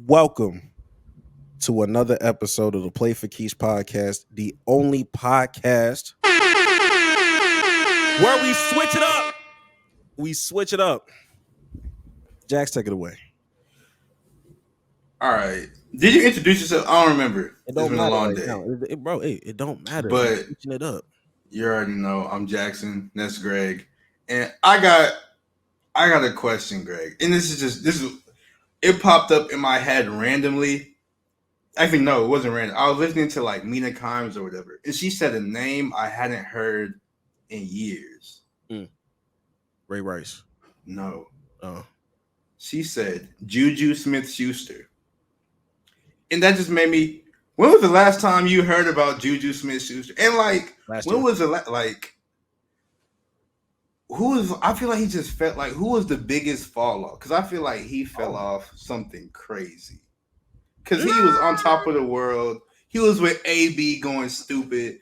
Welcome to another episode of the Play for Keys podcast, the only podcast where we switch it up. We switch it up. Jax, take it away. All right. Did you introduce yourself? I don't remember. It don't it's been matter a long right day. now. It don't matter. But we're switching it up. You already know I'm Jackson. That's Greg. And I got a question, Greg. And this is it popped up in my head randomly. Actually, no, it wasn't random. I was listening to like Mina Kimes or whatever, and she said a name I hadn't heard in years. Ray Rice. No. Oh. She said Juju Smith-Schuster. And that just made me. When was the last time you heard about Juju Smith-Schuster? And like, was the like? Who was? I feel like he just felt like who was the biggest fall off? Because I feel like he fell off something crazy. Because he was on top of the world. He was with AB going stupid,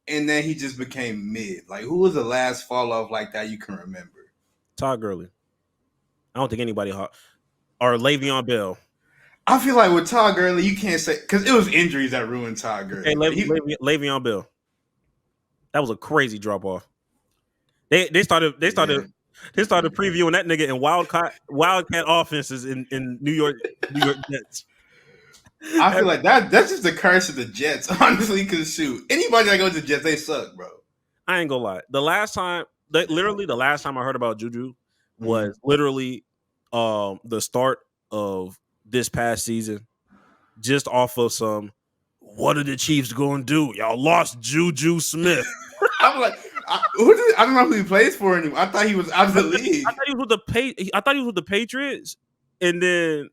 and then he just became mid. Like, who was the last fall off like that you can remember? Todd Gurley. I don't think anybody or Le'Veon Bell. I feel like with Todd Gurley, you can't say because it was injuries that ruined Todd Gurley. Hey, Le'Veon Bell. That was a crazy drop off. They started previewing that nigga in wildcat offenses in New York Jets. I feel like that's just the curse of the Jets, honestly. Because shoot, anybody that goes to the Jets, they suck, bro. I ain't gonna lie. The last time I heard about Juju was literally the start of this past season, just off of some. What are the Chiefs going to do? Y'all lost Juju Smith. I'm like, I don't know who he plays for anymore. I thought he was out of the league. I thought he was with the Patriots, and then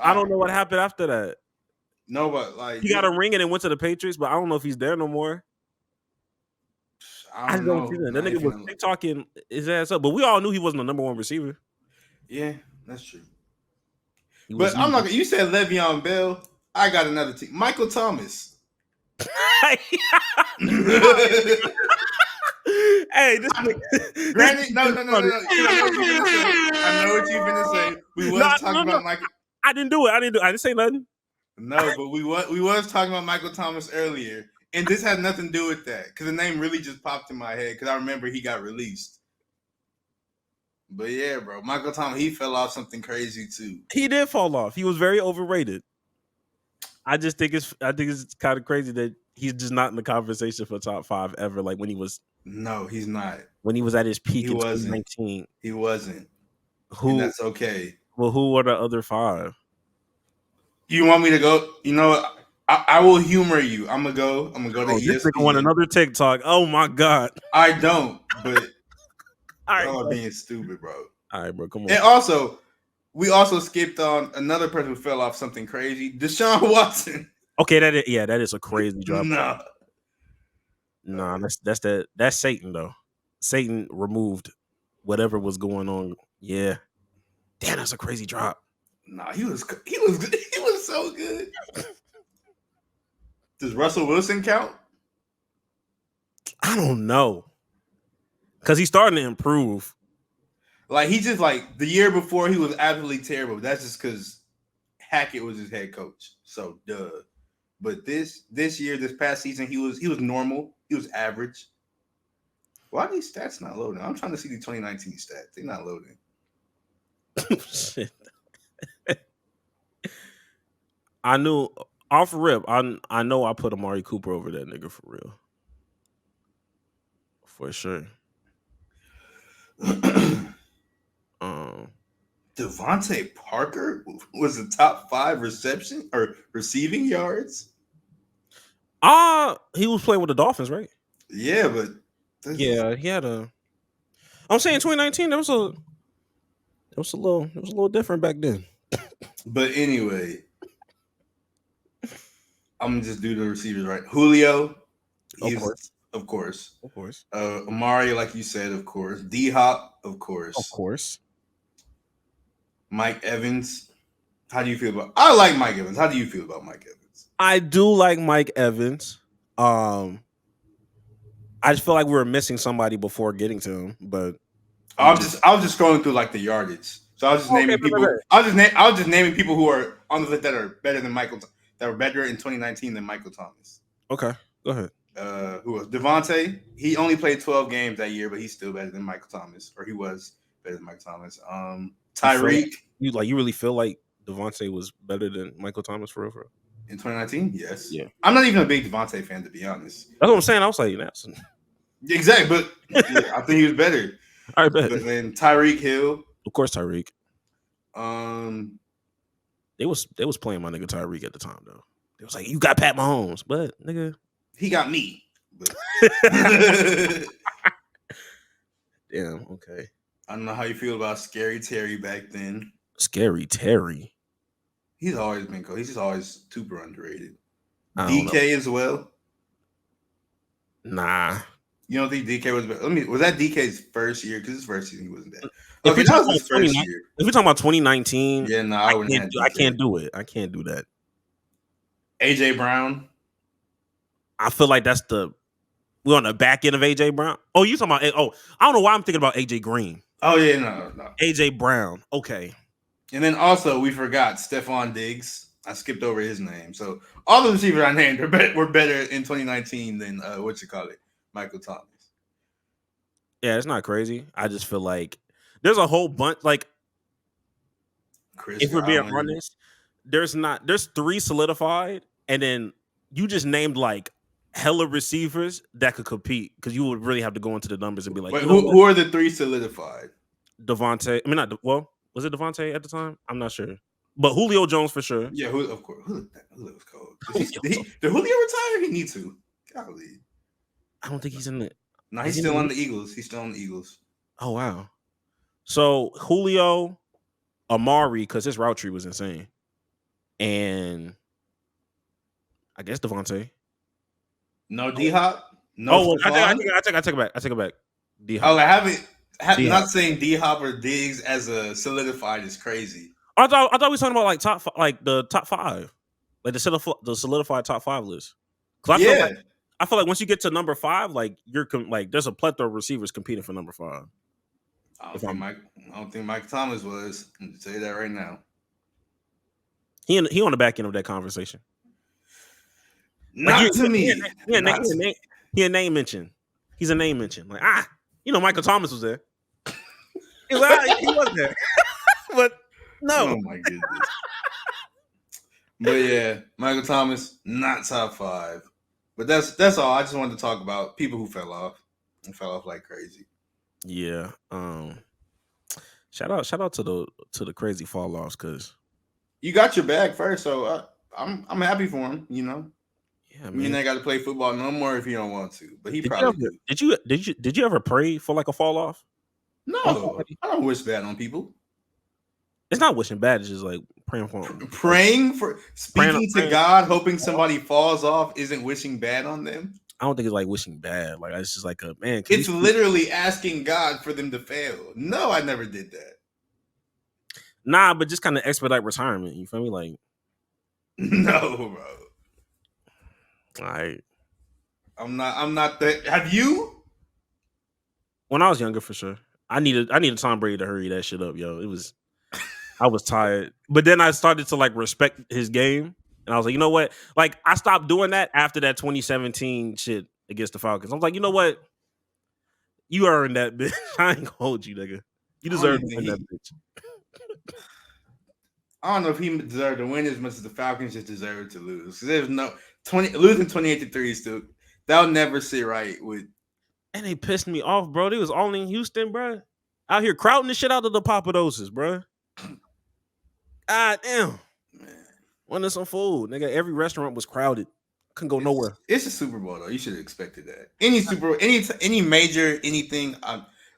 I don't know what happened after that. No, but like he got a ring and then went to the Patriots, but I don't know if he's there no more. I don't see that. That nigga was TikToking his ass up, but we all knew he wasn't the number one receiver. Yeah, that's true. But I'm not. You said Le'Veon Bell. I got another team. Michael Thomas. Hey, this nigga. Granted, no. I know what you're gonna say. We was talking about Michael. I didn't do it. I didn't say nothing. No, but we was talking about Michael Thomas earlier, and this had nothing to do with that because the name really just popped in my head because I remember he got released. But yeah, bro, Michael Thomas, he fell off something crazy too. He did fall off. He was very overrated. I think it's kind of crazy that he's just not in the conversation for top 5 ever. Like when he was. No, he's not. When he was at his peak in 2019. He wasn't. And that's okay. Well, who are the other 5? You want me to go? You know, I will humor you. I'm gonna go to ESPN. This nigga want another TikTok. Oh my god. I don't, but all right, y'all being stupid, bro. All right, bro. Come on. And also, we also skipped on another person who fell off something crazy. Deshaun Watson. Okay, that is a crazy drop. Nah, that's Satan though. Satan removed whatever was going on. Yeah. Damn, that's a crazy drop. Nah, he was good. He was so good. Does Russell Wilson count? I don't know. Because he's starting to improve. Like, he just, like, the year before, he was absolutely terrible. That's just because Hackett was his head coach. So, duh. But this year, this past season, he was normal. He was average. Why are these stats not loading? I'm trying to see the 2019 stats. They're not loading. Shit. I knew off rip. I know I put Amari Cooper over that nigga for real, for sure. Devontae Parker was the top 5 reception or receiving yards. He was playing with the Dolphins, right? Yeah, but he had a. I'm saying 2019. That was a little different back then. But anyway, I'm gonna just do the receivers right. Julio, of course. Amari, like you said, of course. D-Hop, of course. Mike Evans. How do you feel about? I like Mike Evans. How do you feel about Mike Evans? I do like Mike Evans. I just feel like we were missing somebody before getting to him, but I was just scrolling through like the yardage. So I was just naming people. I was just naming people who are on the list that are better than Michael. That were better in 2019 than Michael Thomas. Okay, go ahead. Who was Devontae? He only played 12 games that year, but he's still better than Michael Thomas, or he was better than Michael Thomas. Tyreek. You really feel like Devontae was better than Michael Thomas for real? In 2019, yes. Yeah. I'm not even a big Devontae fan, to be honest. That's what I'm saying. I was like, that's exactly, but yeah, I think he was better. All right, bet. But then Tyreek Hill. Of course, Tyreek. They was playing my nigga Tyreek at the time though. They was like, you got Pat Mahomes, but nigga, he got me. Damn. Okay. I don't know how you feel about Scary Terry back then. Scary Terry. He's always been cool. He's just always super underrated. DK as well. Nah. You don't think DK was better? Was that DK's first year? Because his first season he wasn't that. Okay, that was his first year. If we're talking about 2019, yeah, no, I can't do it. I can't do that. AJ Brown. I feel like we're on the back end of AJ Brown. Oh, you talking about? Oh, I don't know why I'm thinking about AJ Green. Oh yeah, no. AJ Brown. Okay. And then also we forgot Stephon Diggs. I skipped over his name. So all the receivers I named were better in 2019 than Michael Thomas. Yeah, it's not crazy. I just feel like there's a whole bunch. Like, if we're being honest, there's 3 solidified, and then you just named like hella receivers that could compete because you would really have to go into the numbers and be like, wait, who are the 3 solidified? Devontae. I mean, was it Devontae at the time? I'm not sure, but Julio Jones for sure. Yeah, of course. Julio was cold. Did Julio retire? He needs to. Golly. I don't think he's in it. No, he's still on the Eagles. He's still on the Eagles. Oh wow. So Julio, Amari, because his route tree was insane, and I guess Devontae. No D-Hop. No. I take it back. D-Hop. Oh, I not saying D-Hop or Diggs as a solidified is crazy. I thought we were talking about like the top 5, like the solidified top 5 list. I feel like once you get to number 5, like there's a plethora of receivers competing for number 5. I don't think Mike Thomas was. I'm gonna tell you that right now. He on the back end of that conversation. Not to me. He a name mention. He's a name mention. Like Michael Thomas was there. He was there. But no. Oh my goodness. But yeah, Michael Thomas not top 5. But that's all. I just wanted to talk about people who fell off like crazy. Yeah. Shout out to the crazy fall offs because you got your bag first, so I'm happy for him. You know. Yeah, man. You ain't got to play football no more if you don't want to. But he Did you ever pray for like a fall off? No, I don't wish bad on people. It's not wishing bad. It's just like praying for them. Speaking to God, hoping somebody falls off isn't wishing bad on them. I don't think it's like wishing bad. Like it's just like a man. It's literally asking God for them to fail. No, I never did that. Nah, but just kind of expedite retirement. You feel me? Like, no, bro. Like, I'm not that. Have you? When I was younger, for sure. I needed Tom Brady to hurry that shit up, yo. I was tired. But then I started to like respect his game. And I was like, you know what? Like, I stopped doing that after that 2017 shit against the Falcons. I was like, you know what? You earned that, bitch. I ain't gonna hold you, nigga. You deserve to win that bitch. I don't know if he deserved to win as much as the Falcons just deserved to lose. Because there's no losing 28-3 is still that'll never sit right with. And they pissed me off, bro. They was only in Houston, bro. Out here crowding the shit out of the Papadoses, bro. God damn. Man. Wanted some food. Nigga, every restaurant was crowded. Couldn't go nowhere. It's a Super Bowl, though. You should have expected that. Any major anything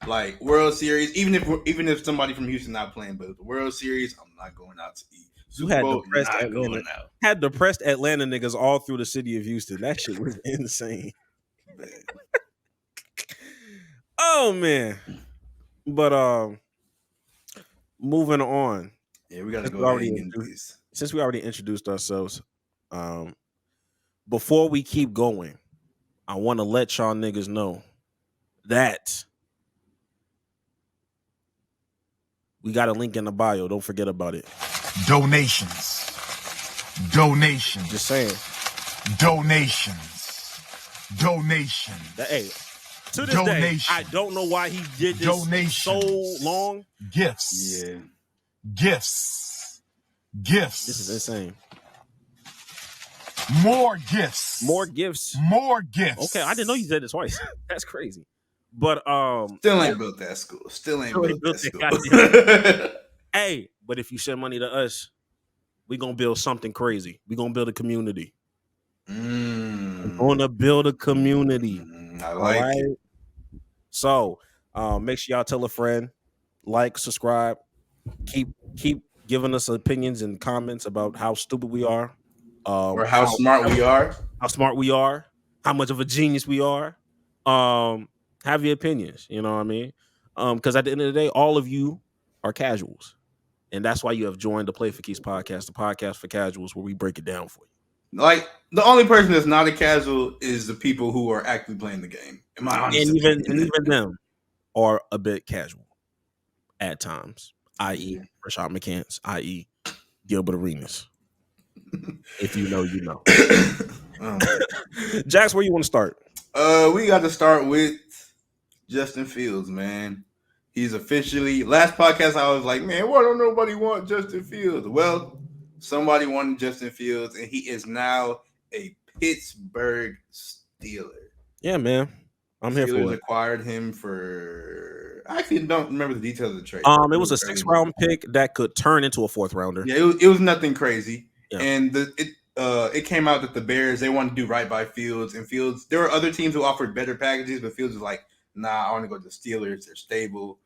like World Series, even if somebody from Houston not playing, but the World Series, I'm not going out to eat. Super Bowl, had depressed Atlanta niggas all through the city of Houston. That shit was insane. Oh man. But moving on. Yeah, we gotta go ahead and do this. Since we already introduced ourselves, before we keep going, I want to let y'all niggas know that We got a link in the bio. Don't forget about it. Donations. Just saying. Donations. Hey, to this day, I don't know why he did this so long. Gifts. Yeah. Gifts. This is insane. More gifts. Okay, I didn't know you said it twice. That's crazy. But still ain't built that school. Still ain't built that school. Hey, but if you send money to us, we gonna build something crazy. We gonna build a community. We're gonna build a community. I like it. So make sure y'all tell a friend, like, subscribe, keep giving us opinions and comments about how stupid we are. Or how smart we are. How smart we are. How much of a genius we are. Have your opinions. You know what I mean? Because at the end of the day, all of you are casuals. And that's why you have joined the Play for Keys podcast, the podcast for casuals, where we break it down for you. Like, the only person that's not a casual is the people who are actually playing the game. In my honest opinion. And even them are a bit casual at times, i.e. Rashad McCants, i.e. Gilbert Arenas. If you know, you know. Jax, where you want to start? We got to start with Justin Fields, man. He's officially, last podcast I was like, man, why don't nobody want Justin Fields? Well, somebody wanted Justin Fields, and he is now a Pittsburgh Steeler. Yeah, man. I'm here for it. Steelers acquired him for, I actually don't remember the details of the trade. It was a 6th-round pick that could turn into a 4th-rounder. Yeah, it was nothing crazy. Yeah. And it came out that the Bears, they wanted to do right by Fields. And Fields, there were other teams who offered better packages, but Fields was like, nah, I want to go to the Steelers. They're stable.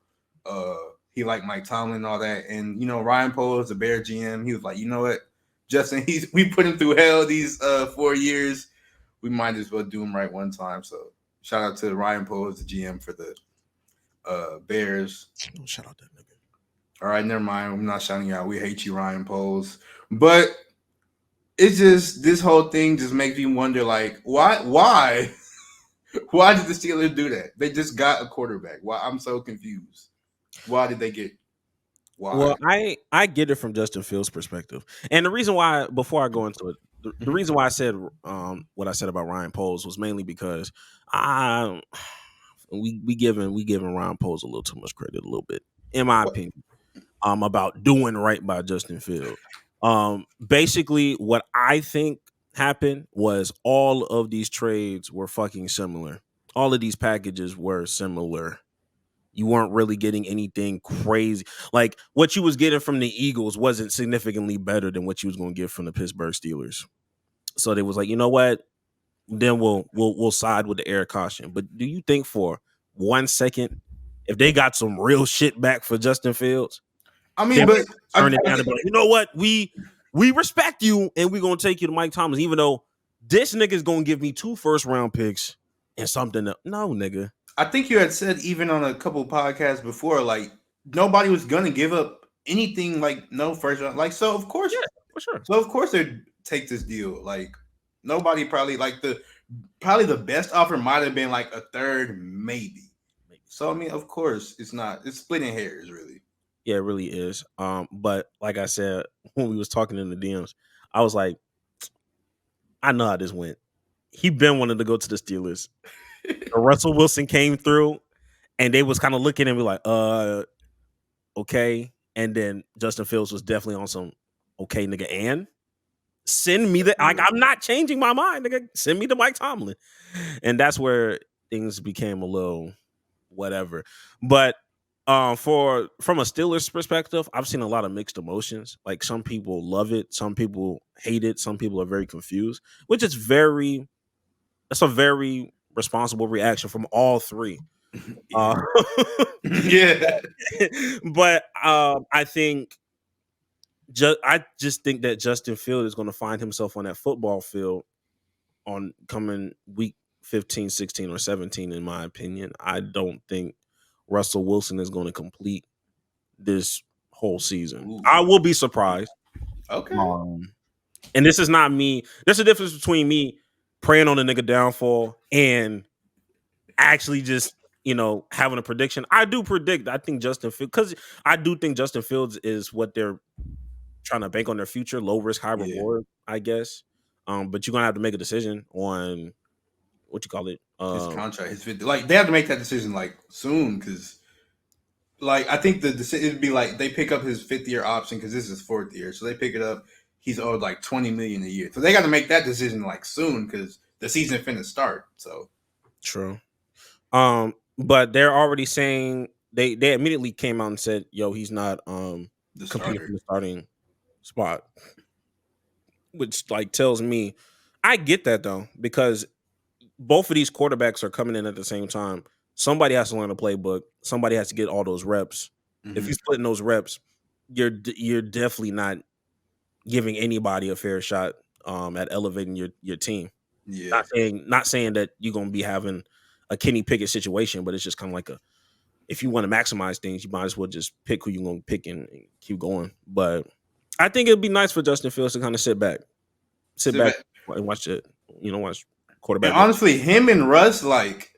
He liked Mike Tomlin and all that. And, you know, Ryan Poles, the Bear GM, he was like, you know what, Justin, we put him through hell these 4 years. We might as well do him right one time. So shout out to Ryan Poles, the GM for the Bears. Don't shout out that nigga. All right, never mind. I'm not shouting you out. We hate you, Ryan Poles. But it's just, this whole thing just makes me wonder, like, why why did the Steelers do that? They just got a quarterback. Why? I'm so confused. Why did they get? Why? Well, I get it from Justin Fields' perspective, and the reason why, before I go into it, the reason why I said what I said about Ryan Poles was mainly because we giving Ryan Poles a little too much credit, a little bit, in my opinion, about doing right by Justin Fields. Basically, what I think happened was all of these trades were fucking similar. All of these packages were similar. You weren't really getting anything crazy. Like, what you was getting from the Eagles wasn't significantly better than what you was going to get from the Pittsburgh Steelers. So they was like, you know what? Then we'll side with the air caution. But do you think for 1 second, if they got some real shit back for Justin Fields, I mean, but turn it down and be like, you know what? We respect you, and we're gonna take you to Mike Thomas, even though this nigga is gonna give me 2 first-round picks and something else. No, nigga. I think you had said even on a couple of podcasts before, like, nobody was gonna give up anything, like, no first round. Like, so of course, yeah, for sure. So of course they'd take this deal. Like, nobody probably, like, the best offer might have been like a third, maybe. So I mean, of course, it's splitting hairs, really. Yeah, it really is. But like I said, when we was talking in the DMs, I was like, I know how this went. He been wanting to go to the Steelers. Russell Wilson came through, and they was kind of looking and be like, okay. And then Justin Fields was definitely on some, okay, nigga, and send me like, I'm not changing my mind, nigga. Send me to Mike Tomlin. And that's where things became a little whatever. But from a Steelers perspective, I've seen a lot of mixed emotions. Like, some people love it, some people hate it, some people are very confused, which is that's a very responsible reaction from all three. Yeah. But I just think that Justin Fields is going to find himself on that football field on coming week 15, 16, or 17, in my opinion. I don't think Russell Wilson is going to complete this whole season. Ooh. I will be surprised. Okay. And this is not me. There's a difference between me praying on a nigga downfall and actually just, having a prediction, I do predict. I think Justin Fields, because I do think Justin Fields is what they're trying to bank on their future, low risk, high reward, I guess. But you're gonna have to make a decision on what you call it, his contract, his 50. Like they have to make that decision like soon, because like I think the decision it'd be like they pick up his 5th-year option because this is 4th year, so they pick it up. He's owed like $20 million a year, so they got to make that decision like soon because the season finna start. So true. But they're already saying they immediately came out and said, "Yo, he's not competing for the starting spot," which like tells me, I get that though, because both of these quarterbacks are coming in at the same time. Somebody has to learn the playbook. Somebody has to get all those reps. Mm-hmm. If you're splitting those reps, you're definitely not giving anybody a fair shot at elevating your team. Yeah. Not saying that you're gonna be having a Kenny Pickett situation, but it's just kind of like if you want to maximize things, you might as well just pick who you're gonna pick and keep going. But I think it'd be nice for Justin Fields to kind of sit back and watch it. Watch quarterback. And honestly, him and Russ, like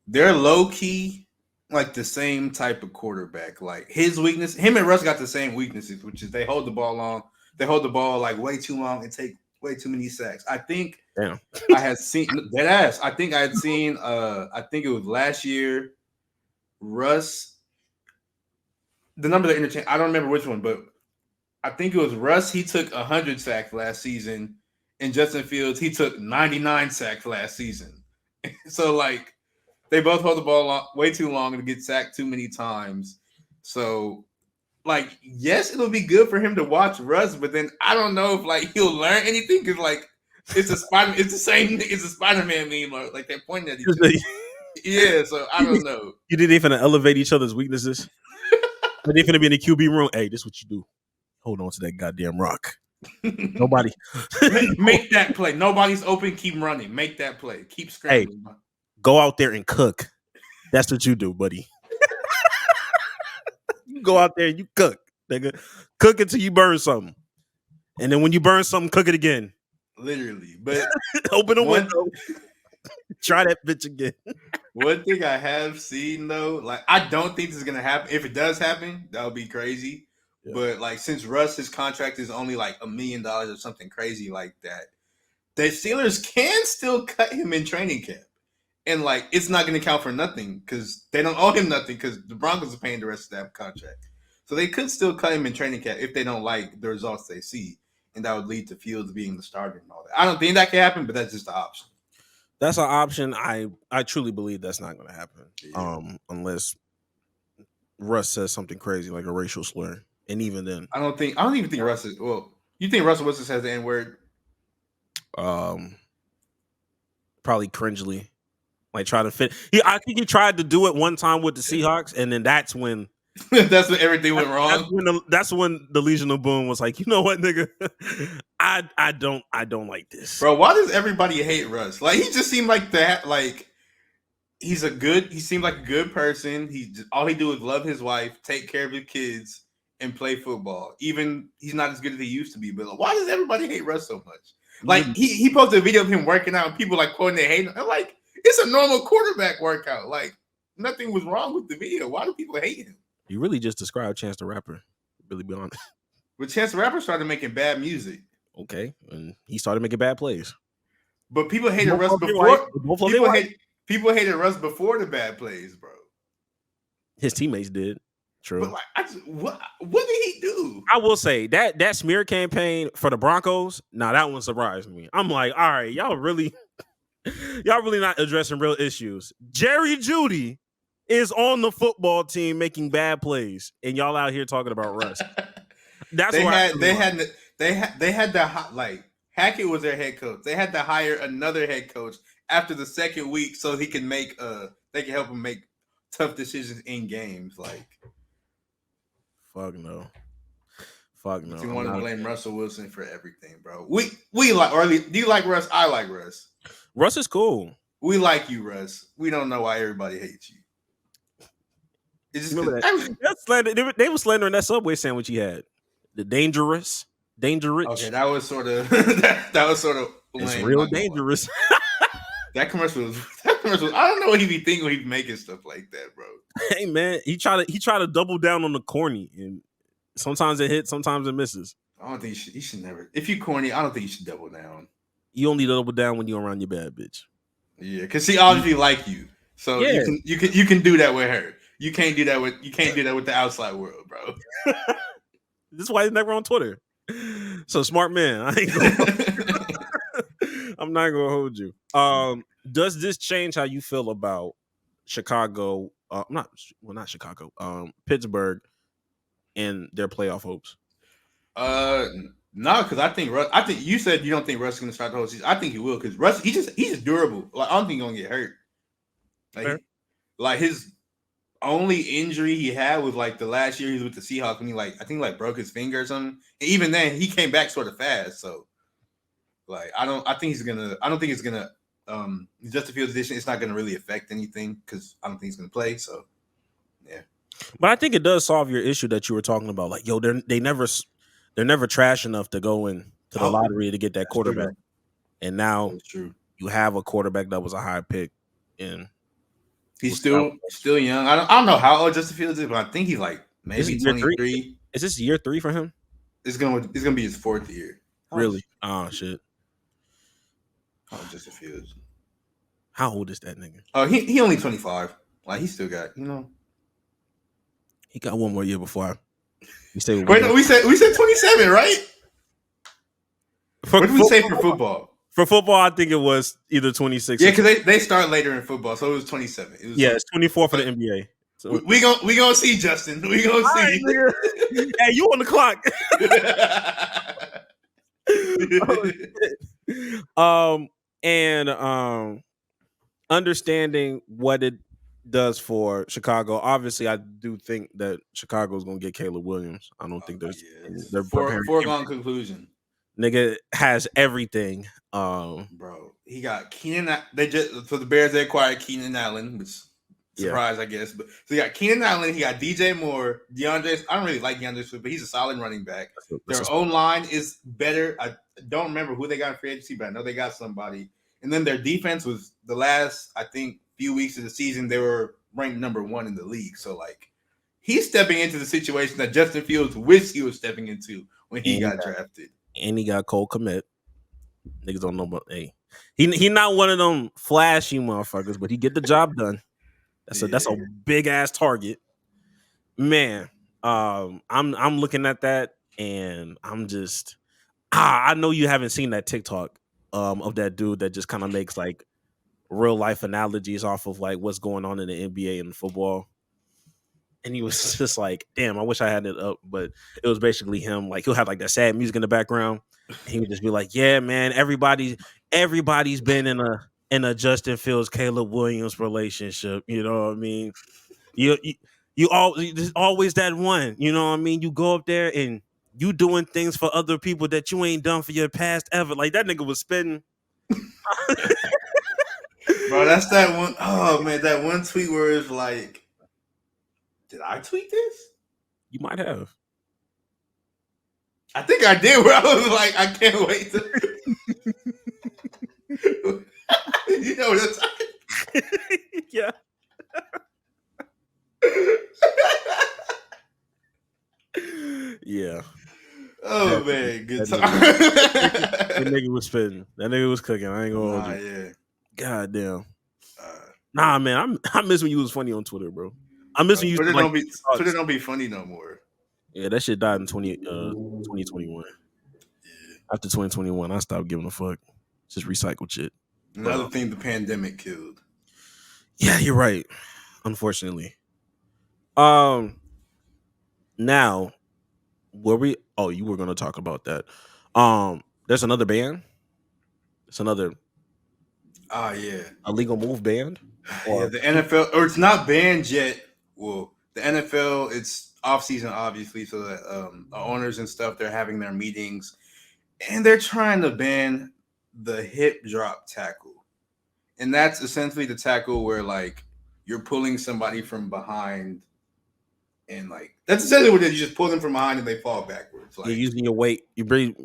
they're low key like the same type of quarterback. Like his weakness, him and Russ got the same weaknesses, which is they hold the ball long. They hold the ball like way too long and take way too many sacks. I think I had seen that ass. I think I had seen I think it was last year, Russ. The number of the interchange, I don't remember which one, but I think it was Russ. He took 100 sacks last season, and Justin Fields, he took 99 sacks last season. So like they both hold the ball way too long and get sacked too many times. So like, yes, it'll be good for him to watch Russ, but then I don't know if like he'll learn anything because like it's a Spider-Man meme, like they're pointing at each other. Yeah, so I don't know. You didn't even elevate each other's weaknesses. They're gonna be in the QB room. Hey, this is what you do. Hold on to that goddamn rock. Nobody make that play. Nobody's open. Keep running. Make that play. Keep scrambling. Hey, go out there and cook. That's what you do, buddy. You go out there and you cook, nigga. Cook until you burn something, and then when you burn something, cook it again. Literally, but open a window. Try that bitch again. One thing I have seen though, like I don't think this is gonna happen. If it does happen, that would be crazy. Yeah. But like since Russ's contract is only like $1 million or something crazy like that, the Steelers can still cut him in training camp, and like it's not gonna count for nothing because they don't owe him nothing because the Broncos are paying the rest of that contract. So they could still cut him in training camp if they don't like the results they see, and that would lead to Fields being the starter and all that. I don't think that can happen, but that's just the option. That's an option. I truly believe that's not going to happen, unless Russ says something crazy like a racial slur, and even then, I don't even think Russ is. Well, you think Russell Wilson says the N-word? Probably cringely, like trying to fit. I think he tried to do it one time with the Seahawks, and then that's when that's when everything went wrong. That's when the Legion of Boom was like, you know what, nigga, I don't like this, bro. Why does everybody hate Russ? Like he just seemed like that. Like he seemed like a good person. All he do is love his wife, take care of his kids, and play football. Even he's not as good as he used to be. But like, why does everybody hate Russ so much? Like he posted a video of him working out, and people like quoting they hate him. I'm like, it's a normal quarterback workout. Like nothing was wrong with the video. Why do people hate him? You really just described Chance the Rapper. Really be honest. But Chance the Rapper started making bad music. Okay, and he started making bad plays. But people hated Russ before. People hated Russ before the bad plays, bro. His teammates did. True. But like, what did he do? I will say that smear campaign for the Broncos. Now that one surprised me. I'm like, all right, y'all really not addressing real issues. Jerry Jeudy is on the football team making bad plays, and y'all out here talking about Russ. That's they had to like Hackett was their head coach. They had to hire another head coach after the second week so he can they can help him make tough decisions in games. Like, fuck no. You want to blame Russell Wilson for everything, bro. We like, or do you like Russ? I like Russ. Russ is cool. We like you, Russ. We don't know why everybody hates you. It's just they were slandering that Subway sandwich he had. The dangerous. Okay, that was sort of lame. It's real dangerous. That commercial was don't know what he be thinking when he making stuff like that, bro. Hey man, he try to double down on the corny, and sometimes it hits, sometimes it misses. I don't think he should never. If you corny, I don't think you should double down. You only double down when you're around your bad bitch. Yeah, because she obviously like you, so Yeah. you can do that with her. You can't do that with the outside world, bro. This is why he's never on Twitter. So smart man. I'm not gonna hold you. Does this change how you feel about Chicago? Not Chicago. Pittsburgh and their playoff hopes. No, because I think you said you don't think Russ is gonna start the whole season. I think he will because Russ he's just durable. Like I don't think he's gonna get hurt. Like his only injury he had was like the last year he was with the Seahawks when he I think broke his finger or something. And even then he came back sort of fast. So I don't think it's gonna Justin Fields' addition, it's not gonna really affect anything because I don't think he's gonna play. So yeah. But I think it does solve your issue that you were talking about. Like, yo, they're never trash enough to go into the lottery to get that quarterback. True. And now you have a quarterback that was a high pick, and he's still young. I don't know how old Justin Fields is, but I think he's maybe 23. Is this year 3 for him? It's gonna be his 4th year. Really? Oh shit. Oh, Justin Fields. How old is that nigga? Oh, he only 25. He still got, He got one more year before we say. Wait, no, we said 27, right? What did we say for football? For football, I think it was either 26. Yeah, because they start later in football, so it was 27. It's 24 for the NBA. So we gonna see, Justin. We gonna see. Hey, you on the clock? Understanding what it does for Chicago. Obviously, I do think that Chicago's gonna get Caleb Williams. I don't think there's they're foregone conclusion. Nigga has everything. Bro, he got Keenan. The Bears they acquired Keenan Allen, which surprise I guess. But so he got Keenan Allen, he got DJ Moore, DeAndre. I don't really like DeAndre Swift, but he's a solid running back. Their own line is better. I don't remember who they got in free agency, but I know they got somebody. And then their defense was the last, I think, few weeks of the season, they were ranked number 1 in the league. So, he's stepping into the situation that Justin Fields wished he was stepping into when he got drafted. And he got Cole Kmet. Niggas don't know about he not one of them flashy motherfuckers, but he get the job done. That's a big ass target. Man, I'm looking at that and I'm just I know you haven't seen that TikTok of that dude that just kind of makes real life analogies off of what's going on in the NBA and football. And he was just damn, I wish I had it up, but it was basically him. He'll have that sad music in the background. And he would just be yeah, man, everybody's been in a Justin Fields, Caleb Williams relationship. You know what I mean? There's always that one, you know what I mean? You go up there and you doing things for other people that you ain't done for your past ever. That nigga was spitting. Bro, that's that one. Oh man, that one tweet where it's did I tweet this? You might have. I think I did. Where I was I can't wait to. You know what I'm talking? Yeah. Yeah. Oh man, good time. That nigga was spitting. That nigga was cooking. I ain't gonna hold you. Yeah. God damn. Nah, man. I miss when you was funny on Twitter, bro. I miss when you Twitter don't be funny no more. Yeah, that shit died in 2021. Yeah. After 2021, I stopped giving a fuck. Just recycle shit. Another thing the pandemic killed. Yeah, you're right. Unfortunately. Now, you were gonna talk about that. There's another band. It's another illegal move banned. Yeah, the NFL, or it's not banned yet. Well, the NFL, it's off season, obviously, so that the owners and stuff, they're having their meetings, and they're trying to ban the hip drop tackle, and that's essentially the tackle where you're pulling somebody from behind, and that's essentially what it is. You just pull them from behind and they fall backwards. You're using your weight. You bring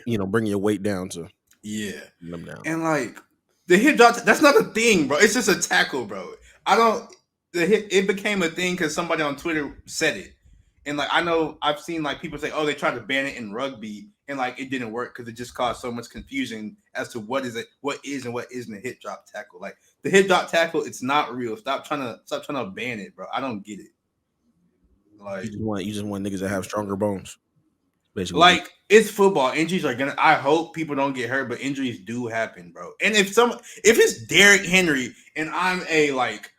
your weight down to them down. And The hip drop, that's not a thing, bro. It's just a tackle, bro. It became a thing because somebody on Twitter said it. And like, I know I've seen like people say, oh, they tried to ban it in rugby and like it didn't work because it just caused so much confusion as to what is and what isn't a hip drop tackle. Like the hip drop tackle, it's not real. Stop trying to ban it, bro. I don't get it. Like you just want niggas that have stronger bones. Basically. Like it's football. Injuries are gonna. I hope people don't get hurt, but injuries do happen, bro. And if it's Derrick Henry and I'm a like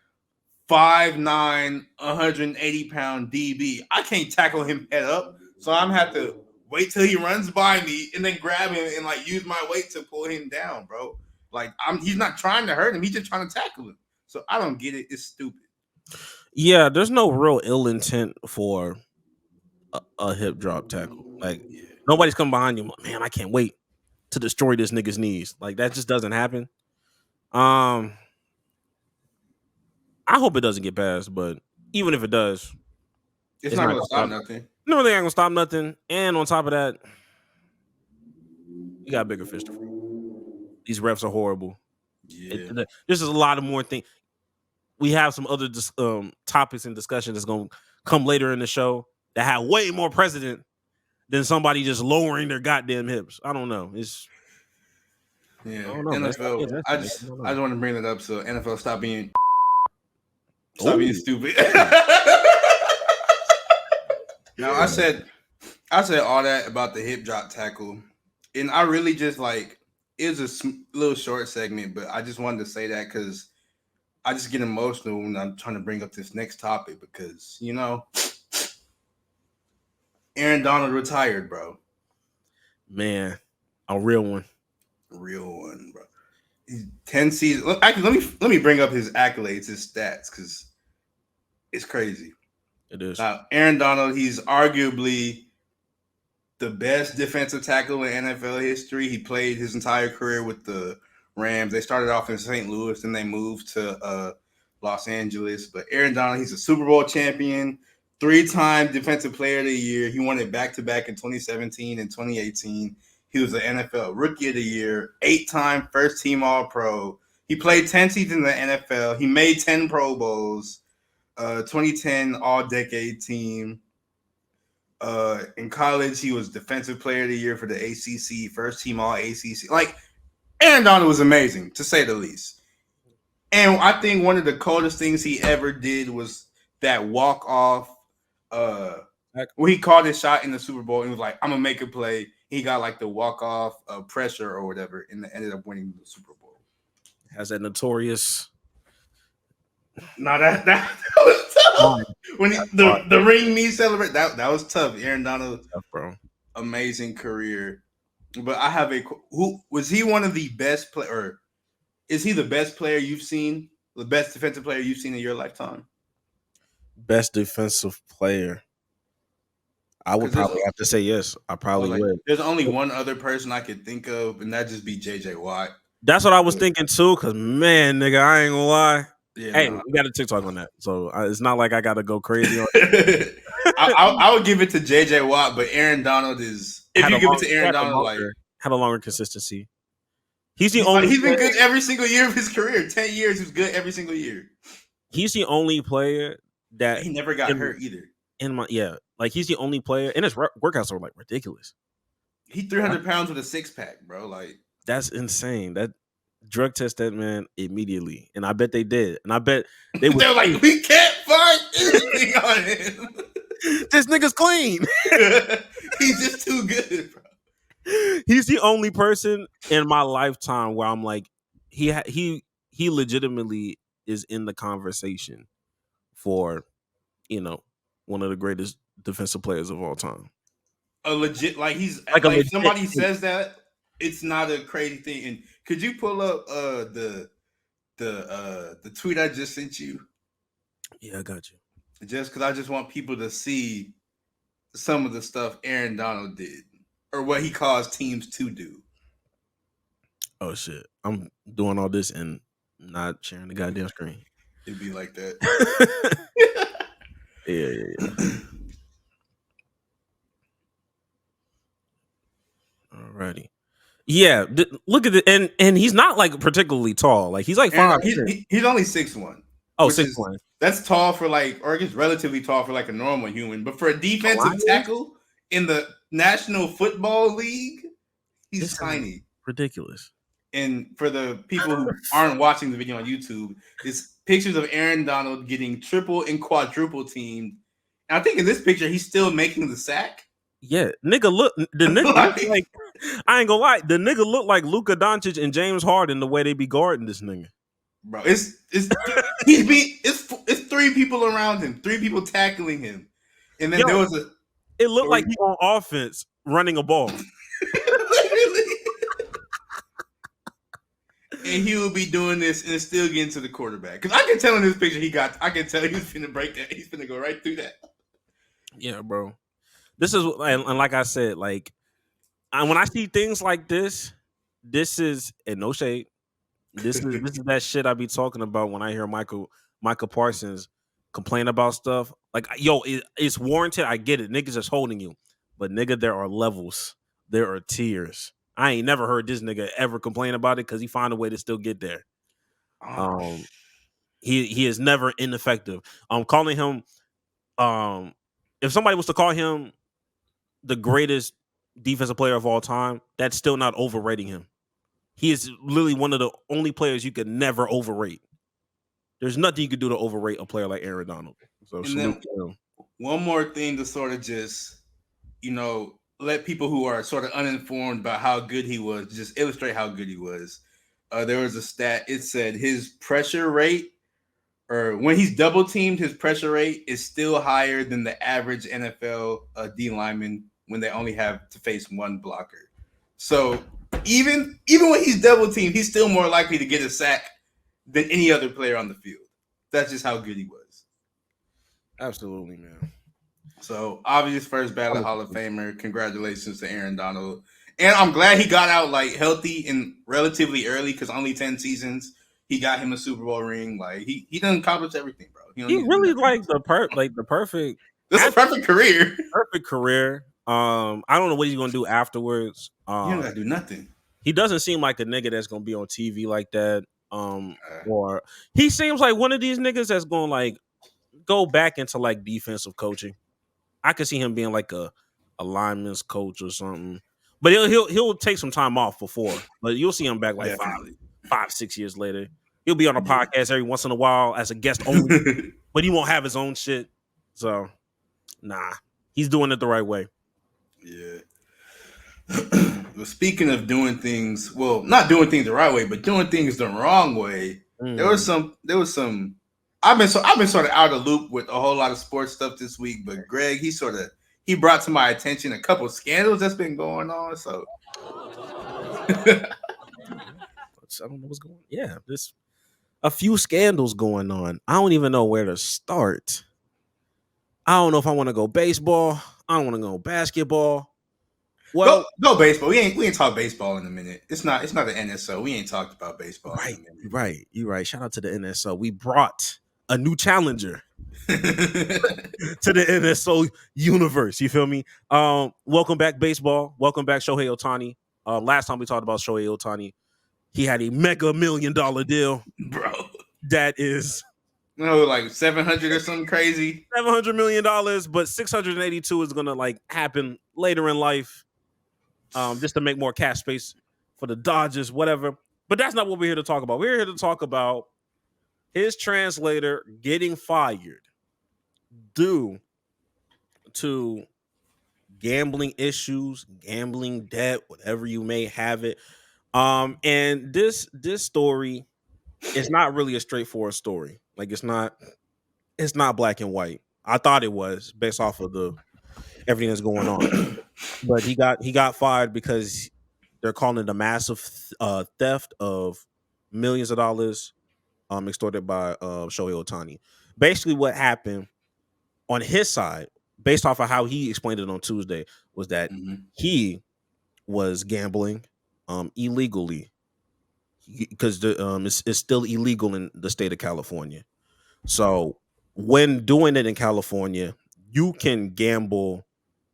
5'9", 180-pound DB, I can't tackle him head up. So I'm have to wait till he runs by me and then grab him and like use my weight to pull him down, bro. Like he's not trying to hurt him. He's just trying to tackle him. So I don't get it. It's stupid. Yeah, there's no real ill intent for a hip drop tackle. Like nobody's coming behind you. Man, I can't wait to destroy this nigga's knees. Like that just doesn't happen. I hope it doesn't get passed, but even if it does, it's not gonna stop nothing. No, they ain't gonna stop nothing. And on top of that, you got bigger fish to fry. These refs are horrible. Yeah. This is a lot of more things. We have some other topics and discussion that's gonna come later in the show that have way more precedent than somebody just lowering their goddamn hips. I don't know. It's I don't know, NFL. I just want to bring that up so NFL stop being stupid. Now I said all that about the hip drop tackle, and I really just like it was a little short segment, but I just wanted to say that because I just get emotional when I'm trying to bring up this next topic because Aaron Donald retired, bro. Man, a real one. Real one, bro. 10 seasons. Actually, let me bring up his accolades, his stats, because it's crazy. It is. Aaron Donald, he's arguably the best defensive tackle in NFL history. He played his entire career with the Rams. They started off in St. Louis, then they moved to Los Angeles. But Aaron Donald, he's a Super Bowl champion, 3-time Defensive Player of the Year. He won it back-to-back in 2017 and 2018. He was the NFL Rookie of the Year, 8-time first-team All-Pro. He played 10 seasons in the NFL. He made 10 Pro Bowls, 2010 All-Decade Team. In college, he was Defensive Player of the Year for the ACC, first-team All-ACC. Like, Aaron Donald was amazing, to say the least. And I think one of the coldest things he ever did was that walk-off where he called his shot in the Super Bowl and was like, I'm going to make a play. He got like the walk-off pressure or whatever and ended up winning the Super Bowl. Has that notorious... No, that was tough. When the ring me celebrate, that was tough. Aaron Donald, tough, bro. Amazing career. But I have who was he one of the best or is he the best player you've seen? The best defensive player you've seen in your lifetime? Best defensive player. I would probably have to say yes. I probably would. There's only one other person I could think of, and that'd just be JJ Watt. That's what I was thinking too, because man, nigga, I ain't gonna lie. Yeah, hey, we got a TikTok on that, so it's not like I gotta go crazy on it. I would give it to JJ Watt, but Aaron Donald is. If you give it to Aaron Donald, had a longer consistency. He's the only. He's been good every single year of his career. 10 years, he's good every single year. He's the only player that he never got hurt either. Like he's the only player, and his workouts are like ridiculous. He 300 pounds with a 6-pack, bro. Like that's insane. That drug test that man immediately, and I bet they did, and I bet they were like, we can't find anything on him. This nigga's clean. He's just too good, bro. He's the only person in my lifetime where I'm like, he legitimately is in the conversation for, one of the greatest defensive players of all time. A legit, like he's like somebody says that, it's not a crazy thing. And could you pull up the tweet I just sent you? Yeah, I got you. Just because I just want people to see some of the stuff Aaron Donald did or what he caused teams to do. Oh shit! I'm doing all this and not sharing the goddamn screen. It'd be like that. Yeah. Alrighty. Yeah, look at it, and he's not like particularly tall. Like he's like 5'10". He's only 6'1". Oh, which 6'1". That's tall for like, or I guess relatively tall for like a normal human. But for a defensive tackle in the National Football League, he's tiny. Ridiculous. And for the people who aren't watching the video on YouTube, it's pictures of Aaron Donald getting triple and quadruple teamed. And I think in this picture, he's still making the sack. Yeah, the nigga look like I ain't gonna lie, the nigga look like Luka Doncic and James Harden the way they be guarding this nigga. Bro, it's 3 people around him, 3 people tackling him, and then there was it looked like he on offense running a ball. And he would be doing this and still getting to the quarterback. Because I can tell in this picture I can tell he's finna break that. He's finna go right through that. Yeah, bro. This is, and like I said, like when I see things like this is, and no shade, this is that shit I be talking about when I hear Michael Parsons complain about stuff. Like, yo, it's warranted. I get it. Niggas just holding you. But nigga, there are levels. There are tiers. I ain't never heard this nigga ever complain about it because he found a way to still get there. He is never ineffective. Calling him, if somebody was to call him the greatest defensive player of all time, that's still not overrating him. He is literally one of the only players you could never overrate. There's nothing you could do to overrate a player like Aaron Donald. So and then one more thing to sort of just, let people who are sort of uninformed about how good he was just illustrate how good he was. There was a stat. It said his pressure rate, or when he's double teamed, his pressure rate is still higher than the average NFL D lineman when they only have to face one blocker. So even when he's double teamed, he's still more likely to get a sack than any other player on the field. That's just how good he was. Absolutely, man. So obvious first ballot Hall of Famer. Congratulations to Aaron Donald. And I'm glad he got out like healthy and relatively early, because only 10 seasons he got him a Super Bowl ring. Like he done accomplished everything, bro. He really like the perfect. This is a perfect career. Perfect career. I don't know what he's gonna do afterwards. He don't gotta do nothing. He doesn't seem like a nigga that's gonna be on TV like that. Or he seems like one of these niggas that's gonna like go back into like defensive coaching. I could see him being like a lineman's coach or something. But he'll take some time off before. But you'll see him back like 5-6 years later. He'll be on a podcast every once in a while as a guest only. But he won't have his own shit. So nah. He's doing it the right way. Yeah. Well, speaking of doing things, well, not doing things the right way, but doing things the wrong way. There was some I've been sort of out of loop with a whole lot of sports stuff this week, but Greg, he brought to my attention a couple of scandals that's been going on. So I don't know what's going on. Yeah, there's a few scandals going on. I don't even know where to start. I don't know if I want to go baseball. I don't want to go basketball. Well, go baseball. We ain't talk baseball in a minute. It's not the NSO. We ain't talked about baseball. Right, in a minute. Right. You're right. Shout out to the NSO. We brought a new challenger to the NSO universe. You feel me? Welcome back, baseball. Welcome back, Shohei Ohtani. Last time we talked about Shohei Ohtani, he had a mega $1 million deal, bro. That is like 700 or something crazy. $700 million, but 682 is gonna like happen later in life, just to make more cash space for the Dodgers, whatever. But that's not what we're here to talk about. We're here to talk about his translator getting fired due to gambling issues, gambling debt, whatever you may have it. And this story is not really a straightforward story. Like it's not black and white. I thought it was based off of everything that's going on. But he got fired because they're calling it a massive theft of millions of dollars extorted by Shohei Ohtani. Basically what happened on his side, based off of how he explained it on Tuesday, was that he was gambling illegally, because it's still illegal in the state of California. So when doing it in California, you can gamble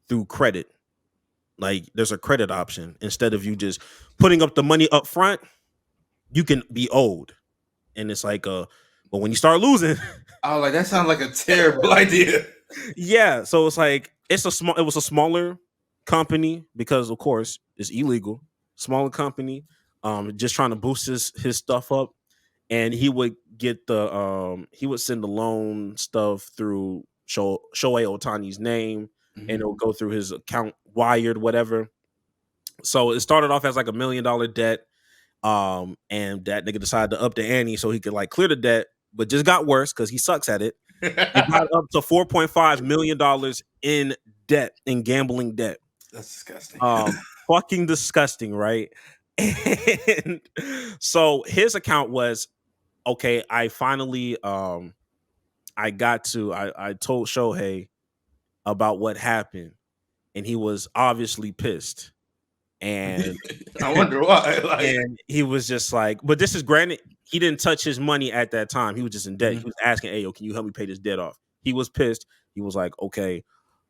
through credit. Like there's a credit option. Instead of you just putting up the money up front, you can be owed. And it's like but when you start losing, I was like, that sounds like a terrible idea. yeah. So it's like it was a smaller company because of course it's illegal. Smaller company, just trying to boost his stuff up. And he would get he would send the loan stuff through Shohei Ohtani's name, and it'll go through his account wired, whatever. So it started off as like $1 million debt. And that nigga decided to up the ante so he could like clear the debt, but just got worse because he sucks at it. It got up to $4.5 million in debt, in gambling debt. That's disgusting. Fucking disgusting, right? And so his account was, okay, I finally I told Shohei about what happened, and he was obviously pissed. And I wonder why. Like, and he was just like, but this is granted, he didn't touch his money at that time. He was just in debt. He was asking, hey, yo, can you help me pay this debt off? He was pissed. He was like, okay,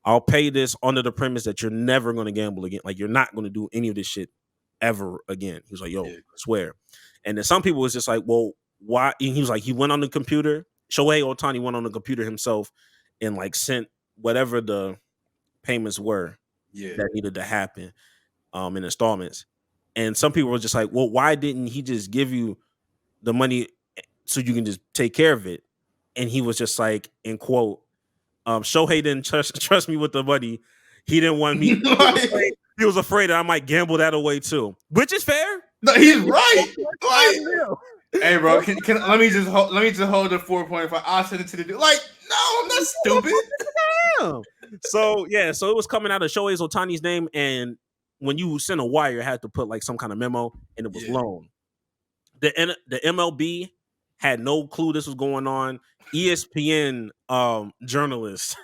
I'll pay this under the premise that you're never going to gamble again. Like, you're not going to do any of this shit ever again. He was like, yo, I swear. And then some people was just like, well, why? And he was like, he went on the computer. Shohei Ohtani went on the computer himself and like sent whatever the payments were that needed to happen in installments. And some people were just like, well, why didn't he just give you the money so you can just take care of it? And he was just like, in quote, Shohei didn't trust me with the money. He didn't want me. He was afraid that I might gamble that away too, which is fair. No, he's right. Hey, bro, let me just hold the 4.5. I'll send it to the dude. Like, no, I'm not stupid. So it was coming out of Shohei Ohtani's name, and when you send a wire, you had to put like some kind of memo, and it was loan. The MLB had no clue this was going on. ESPN journalists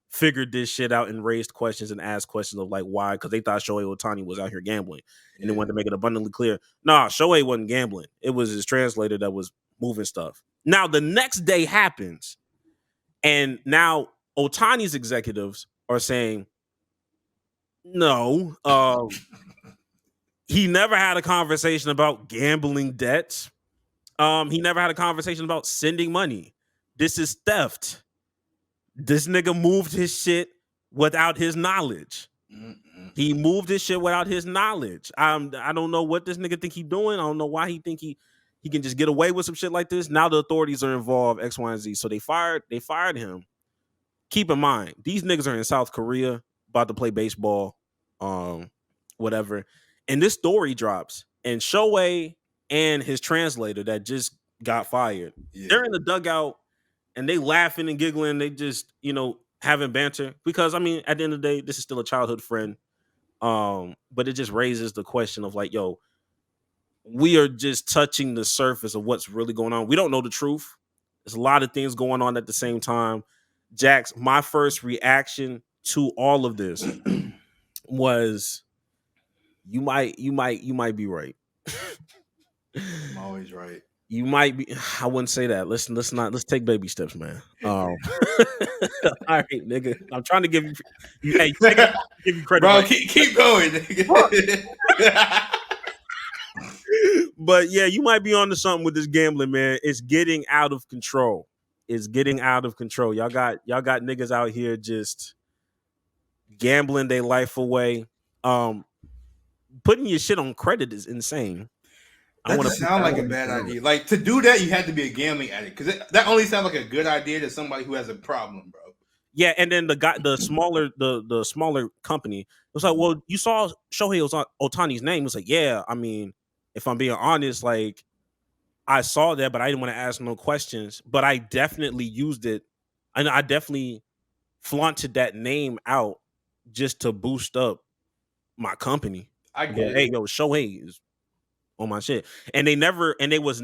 figured this shit out and raised questions and asked questions of like why, because they thought Shohei Ohtani was out here gambling, and they wanted to make it abundantly clear. Nah, Shohei wasn't gambling. It was his translator that was moving stuff. Now the next day happens, and now Ohtani's executives are saying, no, he never had a conversation about gambling debts. He never had a conversation about sending money. This is theft. This nigga moved his shit without his knowledge. He moved his shit without his knowledge. I don't know what this nigga think he doing. I don't know why he think he can just get away with some shit like this. Now the authorities are involved, X, Y, and Z. So they fired him. Keep in mind, these niggas are in South Korea about to play baseball, whatever. And this story drops, and Shohei and his translator that just got fired, they're in the dugout and they laughing and giggling. They just, having banter because, I mean, at the end of the day, this is still a childhood friend. But it just raises the question of like, yo, we are just touching the surface of what's really going on. We don't know the truth. There's a lot of things going on at the same time. Jax, my first reaction to all of this was, you might be right. I'm always right. You might be. I wouldn't say that. Let's take baby steps, man. All right, nigga. I'm trying to give you hey, nigga, give you credit. Bro, keep going. But yeah, you might be onto something with this gambling, man. It's getting out of control. Y'all got niggas out here just gambling their life away. Putting your shit on credit is insane. That sounds like a bad idea. Like, to do that, you had to be a gambling addict, because that only sounds like a good idea to somebody who has a problem, bro. Yeah, and then the smaller company was like, well, you saw Shohei Ohtani's name. It was like, yeah, I mean, if I'm being honest, like, I saw that, but I didn't want to ask no questions. But I definitely used it, and I definitely flaunted that name out just to boost up my company. I get it. Hey, yo, Shohei is on my shit, and they was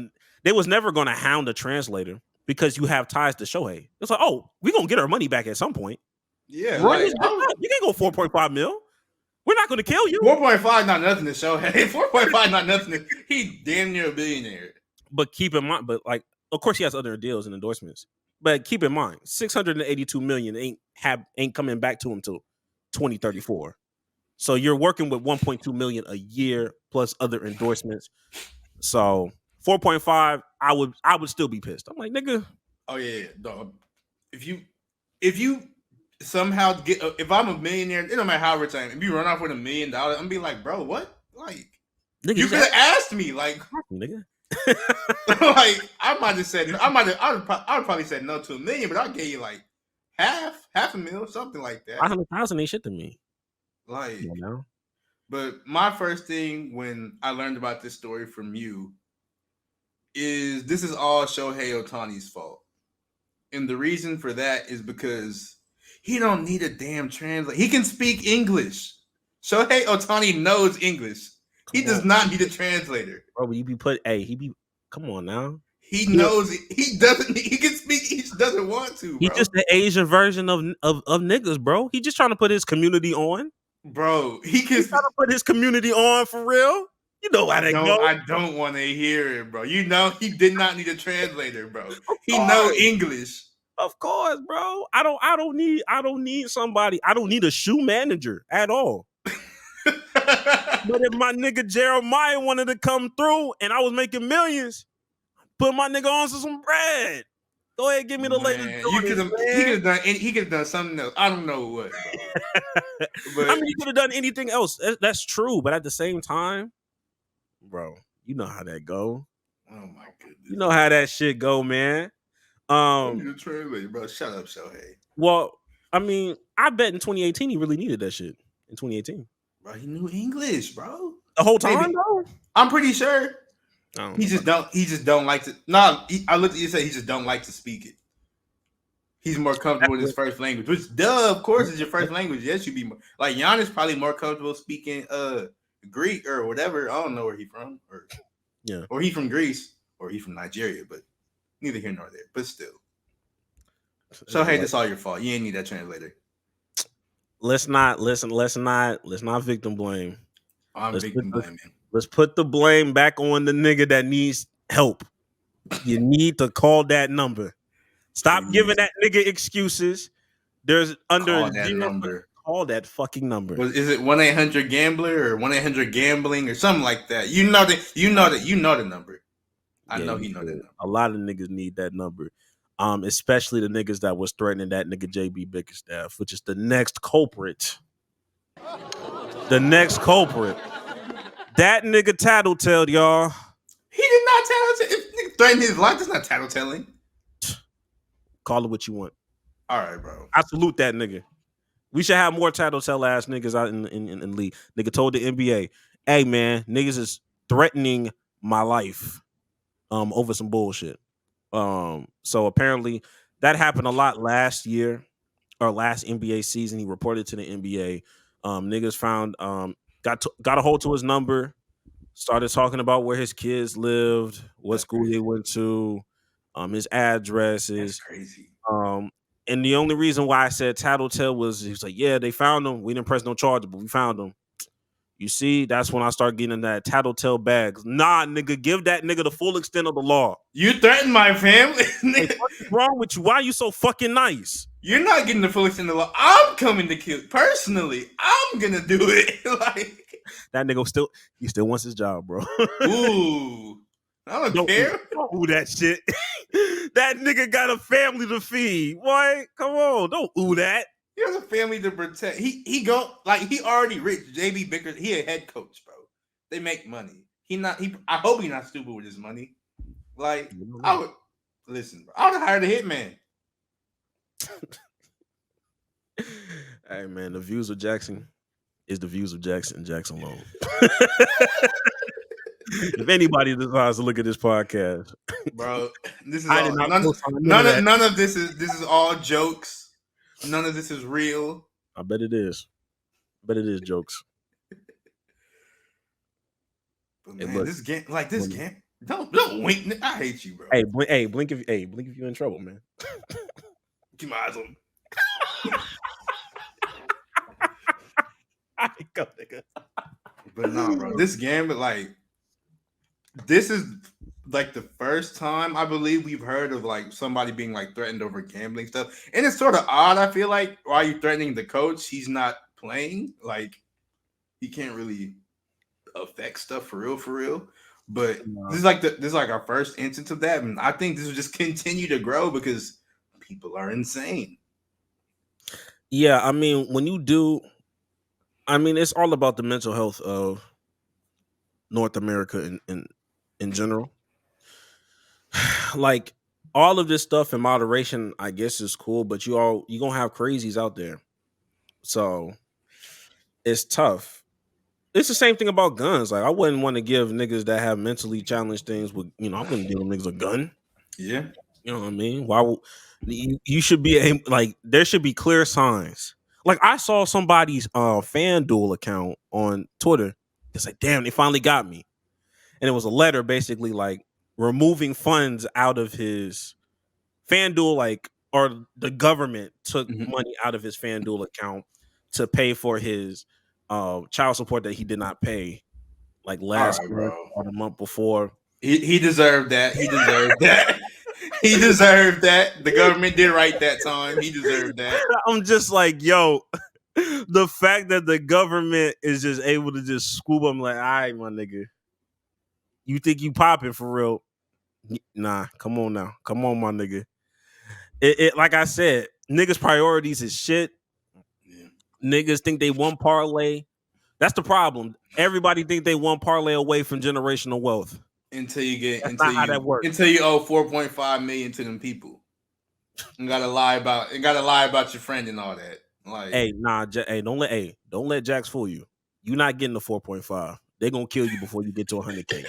never gonna hound the translator because you have ties to Shohei. It's like, oh, we gonna get our money back at some point. Yeah, like, you can't go 4.5 mil. We're not gonna kill you. 4.5 not nothing to Shohei. 4.5 not nothing. He damn near a billionaire. But keep in mind, like, of course he has other deals and endorsements. But keep in mind, $682 million ain't coming back to him till 2034. So you're working with 1.2 million a year plus other endorsements. So 4.5, I would still be pissed. I'm like, nigga. Oh yeah, dog. If you somehow get, if I'm a millionaire, it don't matter how rich I am. If you run off with $1 million, I'm gonna be like, bro, what? Like, nigga, you could have asked me, like, nigga. Like, I might have said, I would probably said no to $1 million, but I'll give you like half a mil, something like that. 500,000 ain't shit to me. Like, you know? But my first thing when I learned about this story from you is this is all Shohei Ohtani's fault. And the reason for that is because he don't need a damn translator. He can speak English. Shohei Ohtani knows English. He does not need a translator. Bro, you be come on now. He knows it. He doesn't. He can speak. He just doesn't want to. Bro. He's just the Asian version of niggas, bro. He just trying to put his community on. Bro, he's trying to put his community on for real. You know how that go. I don't want to hear it, bro. You know he did not need a translator, bro. He know English. Of course, bro. I don't need somebody. I don't need a shoe manager at all. But if my nigga Jeremiah wanted to come through and I was making millions, put my nigga on some bread. Go ahead, give me the latest. He could have done something else. I don't know what. But, I mean, he could have done anything else. That's true. But at the same time, bro, you know how that go. Oh my goodness. You know how that shit go, man. You translate, bro. Shut up, Shohei. Well, I mean, I bet in 2018 he really needed that shit. In 2018, bro, he knew English, bro. The whole time, bro. I'm pretty sure. He just don't like to. No, I looked at you and said he just don't like to speak it. He's more comfortable with his first language, which, of course, is your first language. Yes, you'd be more, like Giannis probably more comfortable speaking Greek or whatever. I don't know where he's from, or he from Greece, or he from Nigeria, but neither here nor there. But still, so hey, that's all your fault. You ain't need that translator. Let's not victim blame. I'm victim blaming. Let's put the blame back on the nigga that needs help. You need to call that number. Stop giving that nigga excuses. There's call that number. Call that fucking number. Is it 1-800-GAMBLER or 1-800-GAMBLING or something like that? You know the number. I know he know that number. A lot of niggas need that number. Especially the niggas that was threatening that nigga JB Bickerstaff, which is the next culprit. The next culprit. That nigga tattletale, y'all. He did not tattletale. If nigga threatened his life, that's not tattletaling. Call it what you want. All right, bro. I salute that nigga. We should have more tattletale ass niggas out in league. Nigga told the NBA, hey man, niggas is threatening my life over some bullshit. So apparently that happened a lot last year or last NBA season. He reported to the NBA. Niggas found got a hold to his number, started talking about where his kids lived, what school they went to, his addresses. That's crazy. And the only reason why I said tattletale was he was like, yeah, they found him. We didn't press no charges, but we found him. You see, that's when I start getting in that tattletale bag. Nah, nigga, give that nigga the full extent of the law. You threatened my family. Hey, what's wrong with you? Why are you so fucking nice? You're not getting the full extent of the law. I'm coming to kill. Personally, I'm gonna do it. Like that nigga still wants his job, bro. Ooh, I don't care. Don't ooh that shit. That nigga got a family to feed. Boy, come on, don't ooh that. He has a family to protect. He already rich. JB Bickers, he a head coach, bro. They make money. I hope he's not stupid with his money. Like, I would listen, bro. I would have hired a hitman. Hey man, the views of Jackson is the views of Jackson and Jackson alone. If anybody decides to look at this podcast, bro, this is none of this is all jokes. None of this is real. I bet it is. Jokes. But man, this game, don't wink. I hate you, bro. Hey, blink if you're in trouble, man. Keep my eyes on. I go, nigga. But no, bro. This game, this is like the first time I believe we've heard of like somebody being like threatened over gambling stuff, and it's sort of odd. I feel like why are you threatening the coach? He's not playing. Like he can't really affect stuff for real. But No. this is like our first instance of that, and I think this will just continue to grow because people are insane. Yeah, I mean, when you do, I mean, it's all about the mental health of North America in general. Like all of this stuff in moderation, I guess is cool, but you gonna have crazies out there, so it's tough. It's the same thing about guns. Like I wouldn't want to give niggas that have mentally challenged things with, I wouldn't give them niggas a gun. Yeah. You know what I mean? Why would you should be like there should be clear signs. Like I saw somebody's FanDuel account on Twitter. It's like, damn, they finally got me. And it was a letter basically like removing funds out of his FanDuel, like, or the government took money out of his FanDuel account to pay for his child support that he did not pay like last month or the month before. He deserved that. He deserved that. He deserved that. The government did right that time. He deserved that. I'm just like, yo, the fact that the government is just able to just scoop them like, all right, my nigga, you think you popping for real? Nah, come on now. Come on, my nigga. It like I said, niggas' priorities is shit. Yeah. Niggas think they one parlay. That's the problem. Everybody think they one parlay away from generational wealth. Until you get how that works. Until you owe 4.5 million to them people. You gotta lie about your friend and all that. Like, hey, nah, don't let Jax fool you. You're not getting the 4.5. They're gonna kill you before you get to 100K.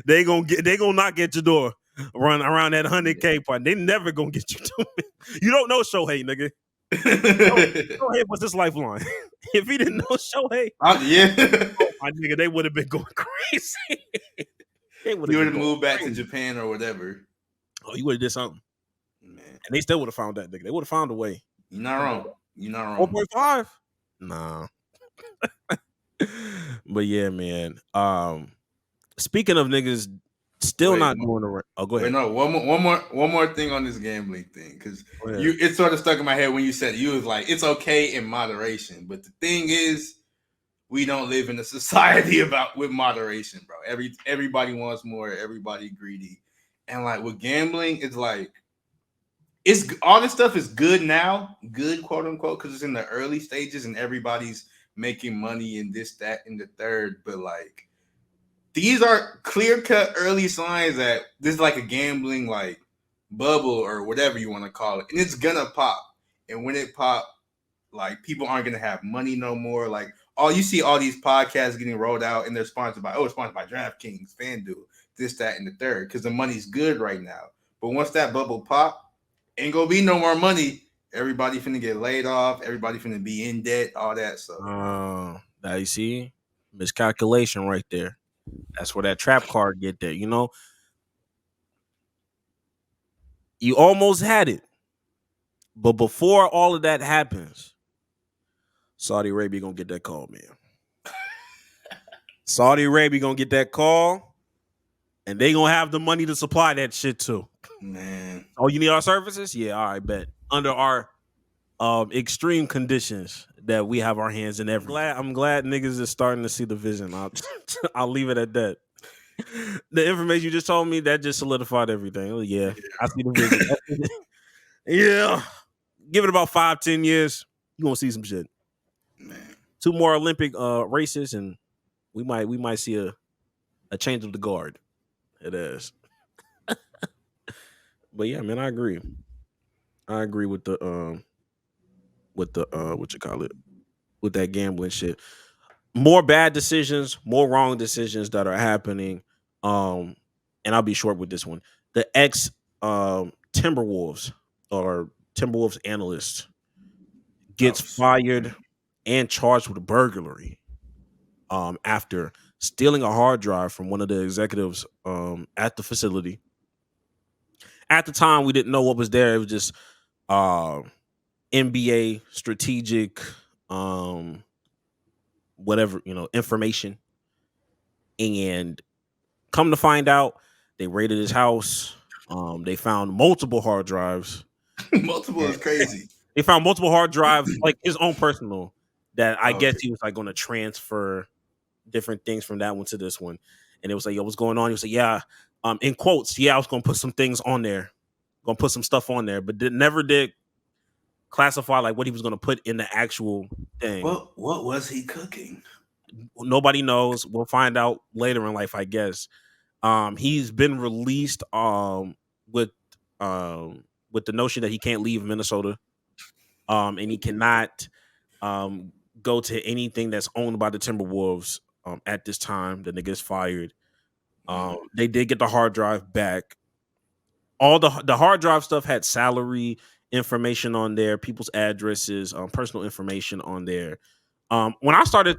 They gonna knock at your door, run around that 100K part. They never gonna get you to it. You don't know Shohei, nigga. Shohei was his lifeline. If he didn't know Shohei, yeah, my nigga, they would have been going crazy. He would have moved back to Japan or whatever. Oh, you would have did something, man. And they still would have found that nigga. They would have found a way. You're not wrong. 4.5? Nah. But yeah, man. Speaking of niggas still not doing the right. Oh, go ahead. Wait, no, one more thing on this gambling thing, because it sort of stuck in my head when you said you was like, it's okay in moderation, but the thing is, we don't live in a society with moderation, bro. Everybody wants more, everybody greedy, and like with gambling, it's like it's all this stuff is good now, good quote unquote, because it's in the early stages and everybody's making money in this, that, and the third, but like. These are clear-cut early signs that this is like a gambling like bubble or whatever you want to call it, and it's gonna pop. And when it pop, like people aren't gonna have money no more. Like you see all these podcasts getting rolled out, and they're sponsored by DraftKings, FanDuel, this, that, and the third, because the money's good right now. But once that bubble pop, ain't gonna be no more money. Everybody finna get laid off. Everybody finna be in debt. All that stuff. Now you see miscalculation right there. That's where that trap card get there. You know, you almost had it, but before all of that happens, Saudi Arabia gonna get that call, man. Saudi Arabia gonna get that call, and they gonna have the money to supply that shit too. Man, oh, you need our services? Yeah, all right, bet. Under our extreme conditions that we have our hands in everything. I'm glad niggas is starting to see the vision. I'll leave it at that. The information you just told me, that just solidified everything. Oh, yeah, I see the vision. Yeah. Give it about 5-10 years, you gonna see some shit. Man. 2 more Olympic races, and we might see a change of the guard. It is. But yeah, man, I agree. with the what you call it, with that gambling shit. More bad decisions, more wrong decisions that are happening. And I'll be short with this one. The ex Timberwolves or Timberwolves analyst gets fired and charged with burglary after stealing a hard drive from one of the executives at the facility. At the time, we didn't know what was there. It was just NBA strategic whatever, information. And come to find out, they raided his house. They found multiple hard drives. Multiple is crazy. They found multiple hard drives, like his own personal, that I guess he was like going to transfer different things from that one to this one. And it was like, yo, what's going on? He was like, yeah, in quotes, yeah, I was going to put some things on there, going to put some stuff on there, but never did classify like what he was going to put in the actual thing. What was he cooking? Nobody knows. We'll find out later in life, I guess. He's been released with the notion that he can't leave Minnesota, and he cannot go to anything that's owned by the Timberwolves at this time. The nigga is fired. They did get the hard drive back. All the hard drive stuff had salary information on there, people's addresses, personal information on there. When I started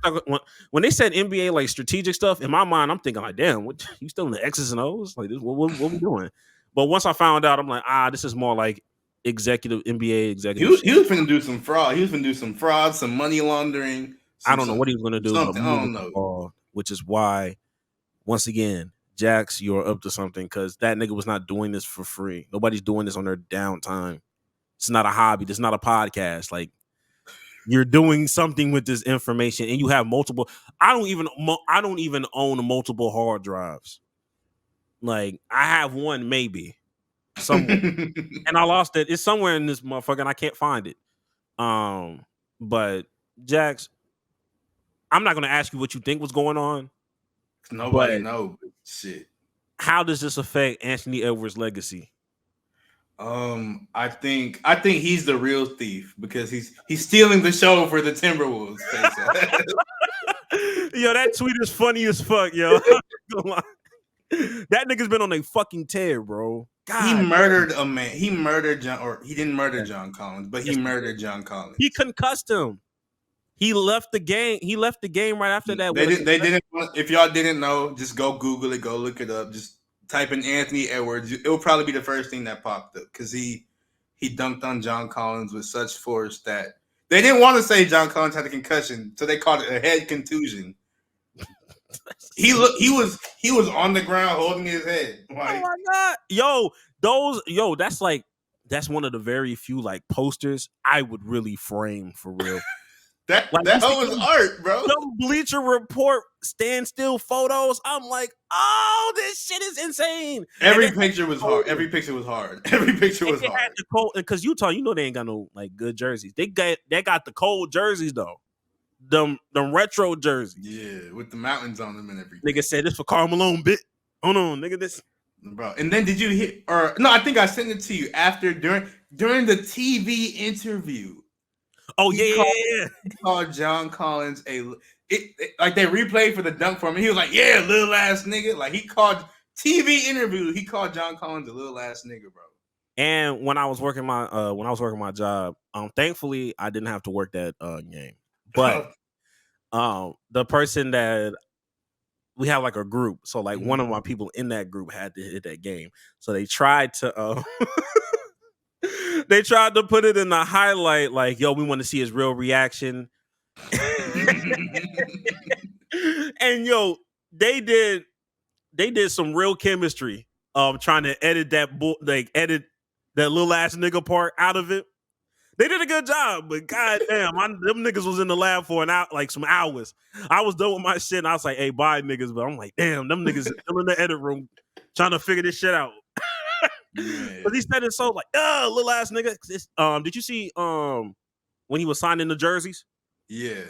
when they said NBA like strategic stuff, in my mind, I'm thinking like, damn, what you still in the X's and O's? Like, what we doing? But once I found out, I'm like, this is more like NBA executive. He was finna do some fraud. He was finna do some fraud, some money laundering. I don't know what he was gonna do. I don't know. Which is why, once again, Jax, you're up to something because that nigga was not doing this for free. Nobody's doing this on their downtime. It's not a hobby. This is not a podcast. Like, you're doing something with this information, and you have multiple. I don't even own multiple hard drives. Like, I have one maybe somewhere, and I lost it. It's somewhere in this motherfucker, and I can't find it. But Jax, I'm not going to ask you what you think was going on. Nobody knows. Shit. How does this affect Anthony Edwards' legacy? I think he's the real thief because he's stealing the show for the Timberwolves. Yo, that tweet is funny as fuck, yo. That nigga's been on a fucking tear, bro. God. He murdered a man. He murdered John, or he didn't murder John Collins, but he murdered John Collins. He concussed him. He left the game. He left the game right after that. They didn't. If y'all didn't know, just go Google it. Go look it up. Just type in Anthony Edwards. It will probably be the first thing that popped up because he dunked on John Collins with such force that they didn't want to say John Collins had a concussion, so they called it a head contusion. He was on the ground holding his head. Like, oh my god, that's one of the very few like posters I would really frame for real. That was art, bro. Some Bleacher Report standstill photos. I'm like, oh, this shit is insane. Every picture was hard. Every picture was hard. Because Utah, they ain't got no like good jerseys. They got the cold jerseys though. Them retro jerseys. Yeah, with the mountains on them and everything. Nigga said this for Karl Malone, bit. Hold on, nigga, this. Bro, and then did you hear? Or no, I think I sent it to you during the TV interview. Oh He called John Collins like they replayed for the dunk for him. And he was like, "Yeah, little ass nigga." Like he called TV interview. He called John Collins a little ass nigga, bro. And when I was working my job, thankfully I didn't have to work that game. But the person that we have like a group, so like one of my people in that group had to hit that game. So they tried to put it in the highlight, like, yo, we want to see his real reaction. And yo, they did some real chemistry trying to edit that little ass nigga part out of it. They did a good job, but goddamn, them niggas was in the lab for some hours. I was done with my shit, and I was like, "Hey, bye, niggas." But I'm like, "Damn, them niggas still in the edit room trying to figure this shit out." But he said it so like, little ass nigga. Did you see when he was signing the jerseys? Yeah,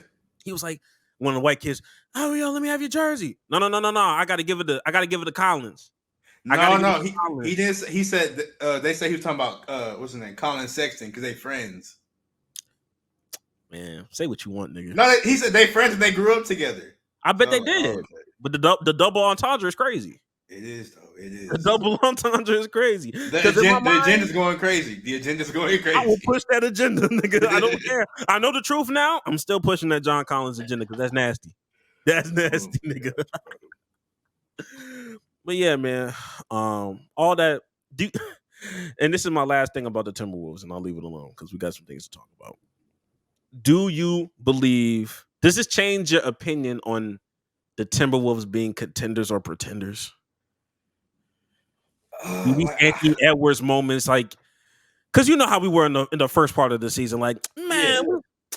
he was like one of the white kids. Oh, yo, let me have your jersey. No. I gotta give it to Collins. No. He didn't. He said they say he was talking about what's his name, Colin Sexton, because they friends. Man, say what you want, nigga. No, he said they friends and they grew up together. I bet they did. Okay. But the double entendre is crazy. It is though. It is. The double entendre is crazy. The agenda's going crazy. The agenda's going crazy. I will push that agenda, nigga. I don't care. I know the truth now. I'm still pushing that John Collins agenda because that's nasty. That's nasty, nigga. But yeah, man, all that. And this is my last thing about the Timberwolves, and I'll leave it alone because we got some things to talk about. Do you believe? Does this change your opinion on the Timberwolves being contenders or pretenders? These Anthony Edwards moments, like, because you know how we were in the first part of the season, like, man,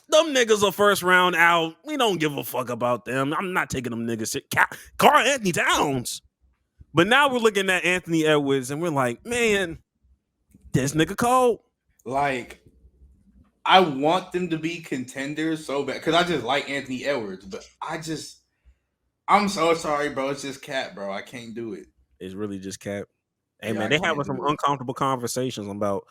Them niggas are first round out. We don't give a fuck about them. I'm not taking them niggas. Karl Anthony Towns. But now we're looking at Anthony Edwards and we're like, man, this nigga cold. Like, I want them to be contenders so bad because I just like Anthony Edwards, but I'm so sorry, bro. It's just Cap, bro. I can't do it. It's really just Cap. Hey, man, they having some uncomfortable conversations about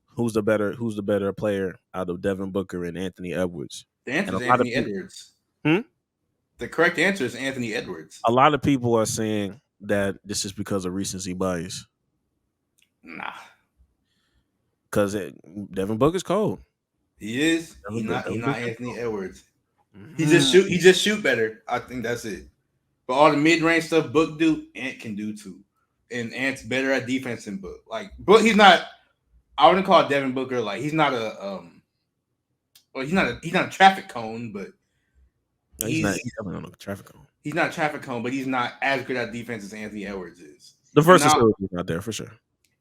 who's the better player out of Devin Booker and Anthony Edwards. The answer is Anthony Edwards. The correct answer is Anthony Edwards. A lot of people are saying that this is because of recency bias. Nah. Because Devin Booker's cold. He is. He's not Anthony Edwards. He just shoot better. I think that's it. But all the mid-range stuff Book do, Ant can do too. And Ant's better at defense than Book. Like, Book, he's not. I wouldn't call Devin Booker like he's not a he's not a traffic cone, but he's definitely not a traffic cone. He's not a traffic cone, but he's not as good at defense as Anthony Edwards is. The versatility is not there for sure.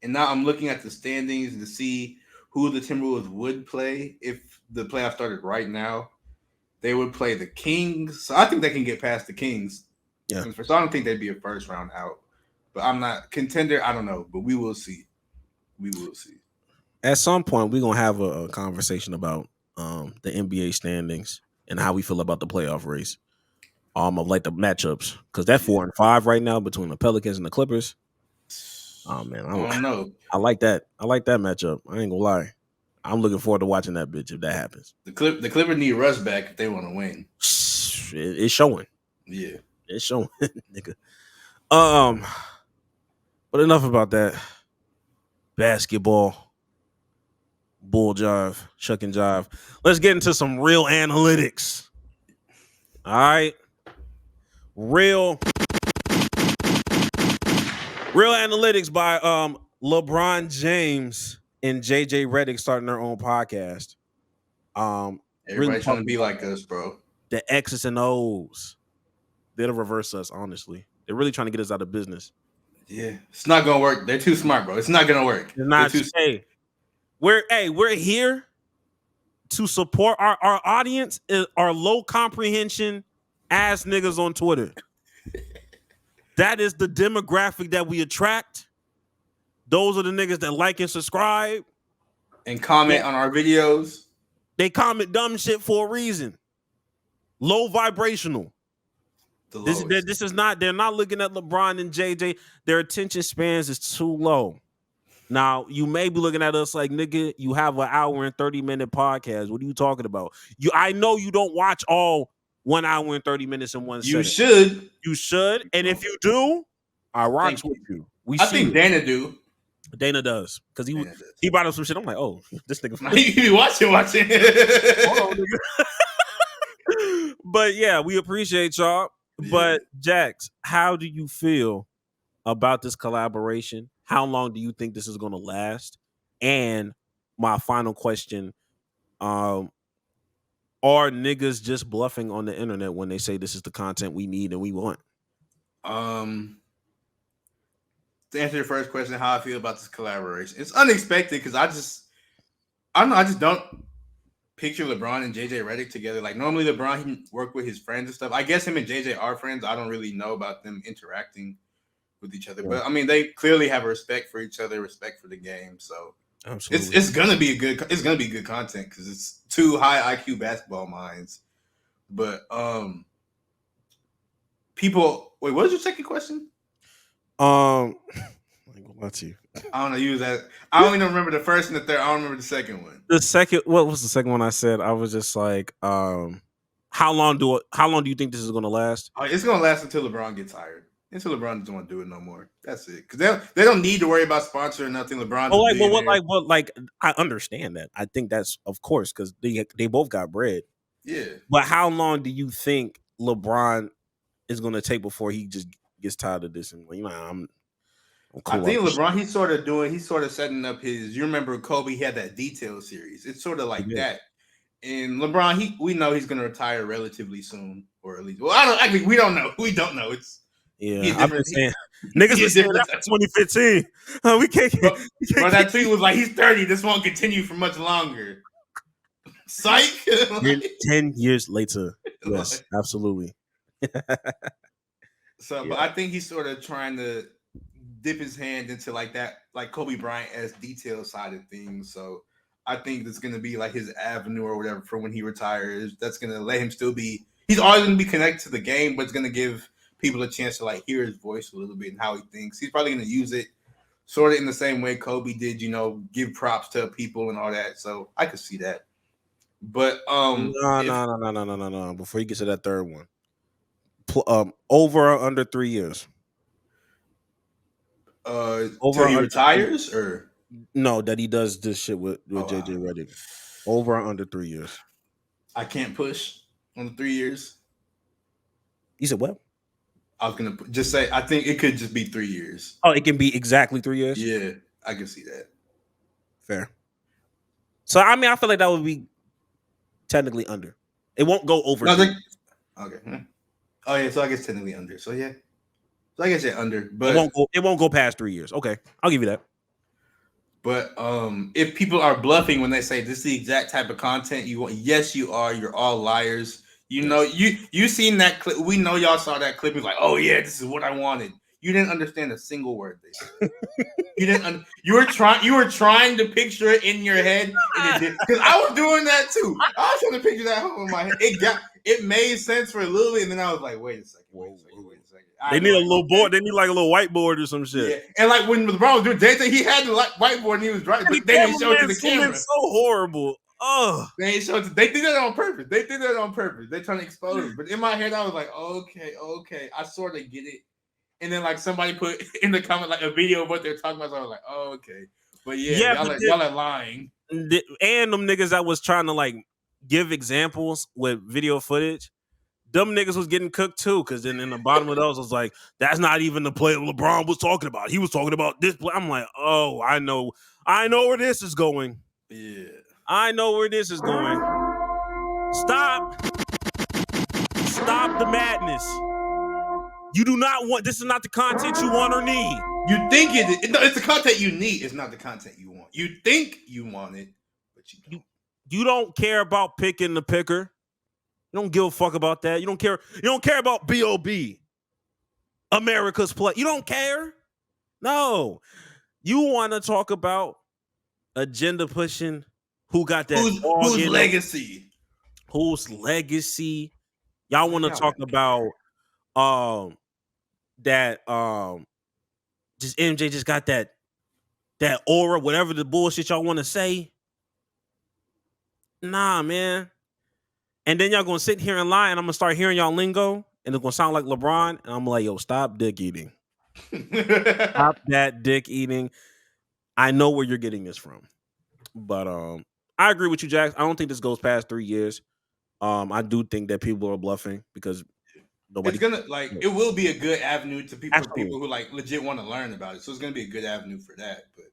And now I'm looking at the standings to see who the Timberwolves would play if the playoffs started right now. They would play the Kings. So I think they can get past the Kings. Yeah. So I don't think they'd be a first round out. But I'm not contender. I don't know, but we will see. We will see. At some point, we're gonna have a conversation about the NBA standings and how we feel about the playoff race. Of like the matchups, because that 4 and 5 right now between the Pelicans and the Clippers. Oh man, I don't know. I like that. I like that matchup. I ain't gonna lie. I'm looking forward to watching that bitch if that happens. The Clippers need Russ back if they want to win. It's showing. Yeah, it's showing, nigga. But enough about that. Basketball, bull jive, shuck and jive. Let's get into some real analytics. All right, real analytics by LeBron James and JJ Redick starting their own podcast. Everybody really trying to be like us, bro. The X's and O's. They'll reverse us, honestly. They're really trying to get us out of business. Yeah, it's not gonna work. They're too smart, bro. It's not gonna work. It's not. We're here to support our audience, our low comprehension ass niggas on Twitter. That is the demographic that we attract. Those are the niggas that like and subscribe and comment on our videos. They comment dumb shit for a reason. Low vibrational. This is not. They're not looking at LeBron and JJ. Their attention spans is too low. Now you may be looking at us like, nigga, you have an hour and 30-minute podcast. What are you talking about? I know you don't watch all 1 hour and 30 minutes in one You second. You should. And if you do, I rocks with you. I think Dana do. Dana does. Because he brought up some shit. I'm like, oh, this nigga. You be watching. Hold on, nigga. But yeah, we appreciate y'all. But Jax, how do you feel about this collaboration? How long do you think this is going to last? And my final question, are niggas just bluffing on the internet when they say this is the content we need and we want? To answer your first question, how I feel about this collaboration, it's unexpected because I just don't picture LeBron and JJ Redick together. Like normally LeBron, he work with his friends and stuff. I guess him and JJ are friends. I don't really know about them interacting with each other, but I mean they clearly have a respect for each other, respect for the game. So absolutely, it's gonna be good content because it's two high IQ basketball minds. But people, wait, what was your second question? I don't know. You was that. I don't even remember the first and the third. I don't remember the second one. The second, what was the second one I said? I was just like, how long do you think this is gonna last? It's gonna last until LeBron gets hired. Until LeBron doesn't want to do it no more. That's it. Because they don't need to worry about sponsor or nothing. LeBron's I understand that. I think that's of course because they both got bread. Yeah. But how long do you think LeBron is gonna take before he just gets tired of this and I'm cool. I think LeBron, he's sort of setting up his. You remember Kobe had that detail series. It's sort of like that. And LeBron, we know he's gonna retire relatively soon, or at least. Well, we don't know. We don't know. It's I've been saying niggas been saying that for 2015. We can't. But that tweet was like, he's 30. This won't continue for much longer. Psych. 10 years later. Yes, absolutely. So, but I think he's sort of trying to dip his hand into like that, like Kobe Bryant as detail side of things. So I think that's going to be like his avenue or whatever for when he retires. That's going to let him still be. He's always going to be connected to the game, but it's going to give people a chance to like hear his voice a little bit and how he thinks. He's probably going to use it sort of in the same way Kobe did, give props to people and all that. So I could see that. But no. Before you get to that third one, over or under 3 years. Over he retires or no, that he does this shit with JJ Redick. Over or under 3 years. I can't push on the 3 years. You said what? I was gonna just say I think it could just be 3 years. Oh, it can be exactly 3 years. Yeah, I can see that. Fair. So I mean, I feel like that would be technically under. It won't go over. No, okay. Oh yeah, so I guess technically under. So yeah, so I guess under, but it won't go past 3 years. Okay, I'll give you that. But if people are bluffing when they say this is the exact type of content you want, yes, you are. You're all liars. You seen that clip. We know y'all saw that clip. You're like, oh yeah, this is what I wanted. You didn't understand a single word they said. You didn't. You were trying to picture it in your head, because I was doing that too. I was trying to picture that home in my head. It made sense for a little bit, and then I was like, wait a second. They need a little board. They need like a little whiteboard or some shit. Yeah. And like when LeBron was doing data, he had the whiteboard and he was driving, but they didn't show it to the camera. So horrible. Oh, they didn't show it. They did that on purpose. They're trying to expose it. But in my head, I was like, okay, I sort of get it. And then like somebody put in the comment like a video of what they're talking about. So I was like, oh, okay. But y'all are lying. And them niggas that was trying to like give examples with video footage, them niggas was getting cooked too. Because then in the bottom of those was like, that's not even the play LeBron was talking about. He was talking about this play. I'm like, oh, I know where this is going. Yeah, I know where this is going. Stop the madness. You do not want. This is not the content you want or need. You think it's the content you need. It's not the content you want. You think you want it, but you don't. You don't care about picking the picker. You don't give a fuck about that. You don't care. You don't care about B.O.B. America's play. You don't care. No, you want to talk about agenda pushing. Who got that? Whose legacy? Whose legacy? Y'all want to talk about that just MJ just got that aura, whatever the bullshit y'all want to say. Nah, man. And then y'all gonna sit here and lie, and I'm gonna start hearing y'all lingo, and it's gonna sound like LeBron, and I'm like, yo, stop dick eating. Stop that dick eating. I know where you're getting this from. But I agree with you, Jax. I don't think this goes past 3 years. I do think that people are bluffing because it's gonna it will be a good avenue to people who like legit want to learn about it. So it's gonna be a good avenue for that. But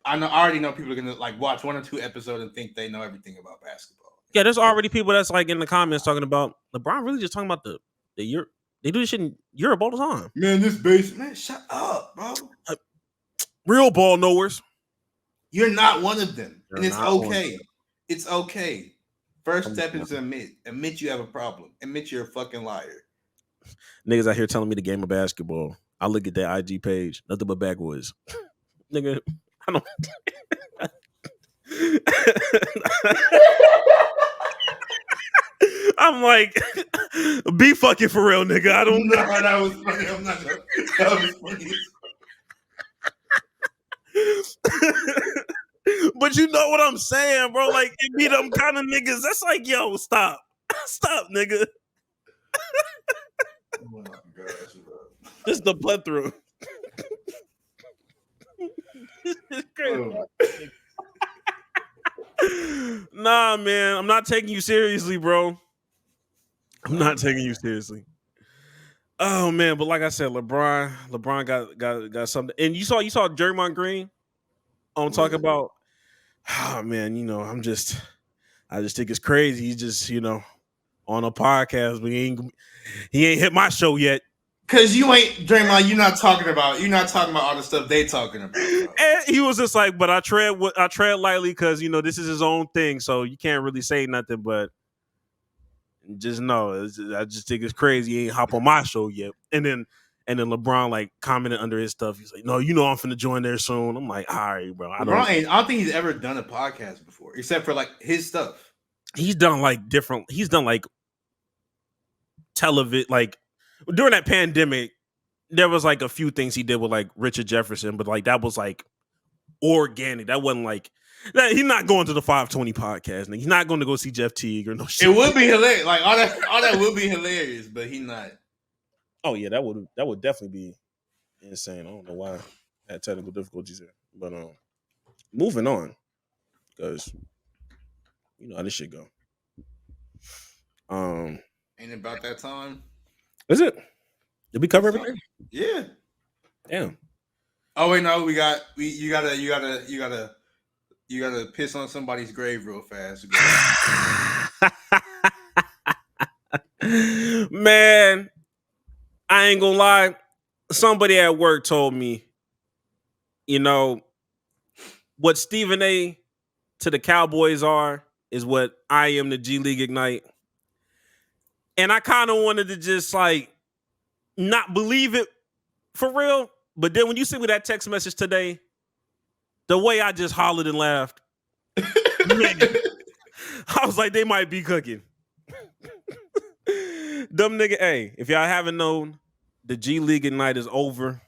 I already know people are gonna like watch 1 or 2 episodes and think they know everything about basketball. Yeah, there's already people that's like in the comments talking about LeBron really just talking about the Europe. They do this shit in Europe all the time. Man, this base, man, shut up, bro. Real ball knowers. You're not one of them. And it's okay. It's okay. First step is to admit you have a problem. Admit you're a fucking liar. Niggas out here telling me the game of basketball. I look at that IG page, nothing but backwoods. Nigga, I don't. I'm like, be fucking for real, nigga. I don't know. That was funny. I'm not sure. That was funny. But you know what I'm saying, bro? Like, it be them kind of niggas. That's like, yo, stop. Stop, nigga. Oh my gosh, bro. This is the plethora. This is crazy. Nah, man. I'm not taking you seriously, bro. I'm not taking you seriously. Oh, man. But like I said, LeBron got something. And you saw Draymond Green talk about, man, I just think it's crazy. He's just, on a podcast, but he ain't hit my show yet. Cause you ain't Draymond. You're not talking about all the stuff they talking about. Bro. And he was just like, but I tread lightly because this is his own thing, so you can't really say nothing. But just know, I just think it's crazy. He ain't hop on my show yet. And then LeBron like commented under his stuff. He's like, no, I'm finna join there soon. I'm like, all right, bro. I don't think he's ever done a podcast before, except for like his stuff. He's done like different. He's done like television, like during that pandemic. There was like a few things he did with like Richard Jefferson, but like that was like organic. That wasn't like that. He's not going to the 520 podcast. He's not going to go see Jeff Teague or no shit. It would be hilarious. Like all that would be hilarious, but he's not. Oh yeah, that would definitely be insane. I don't know why I had technical difficulties there, but moving on because you know how this shit go. Ain't about that time. Is it? Did we cover everything? Yeah. Damn. Oh wait, no, you gotta piss on somebody's grave real fast. Man, I ain't gonna lie. Somebody at work told me, what Stephen A to the Cowboys is what I am to G League Ignite. And I kind of wanted to just like not believe it for real. But then when you sent me that text message today, the way I just hollered and laughed, I was like, they might be cooking. Dumb nigga, hey, if y'all haven't known, the G League Ignite is over.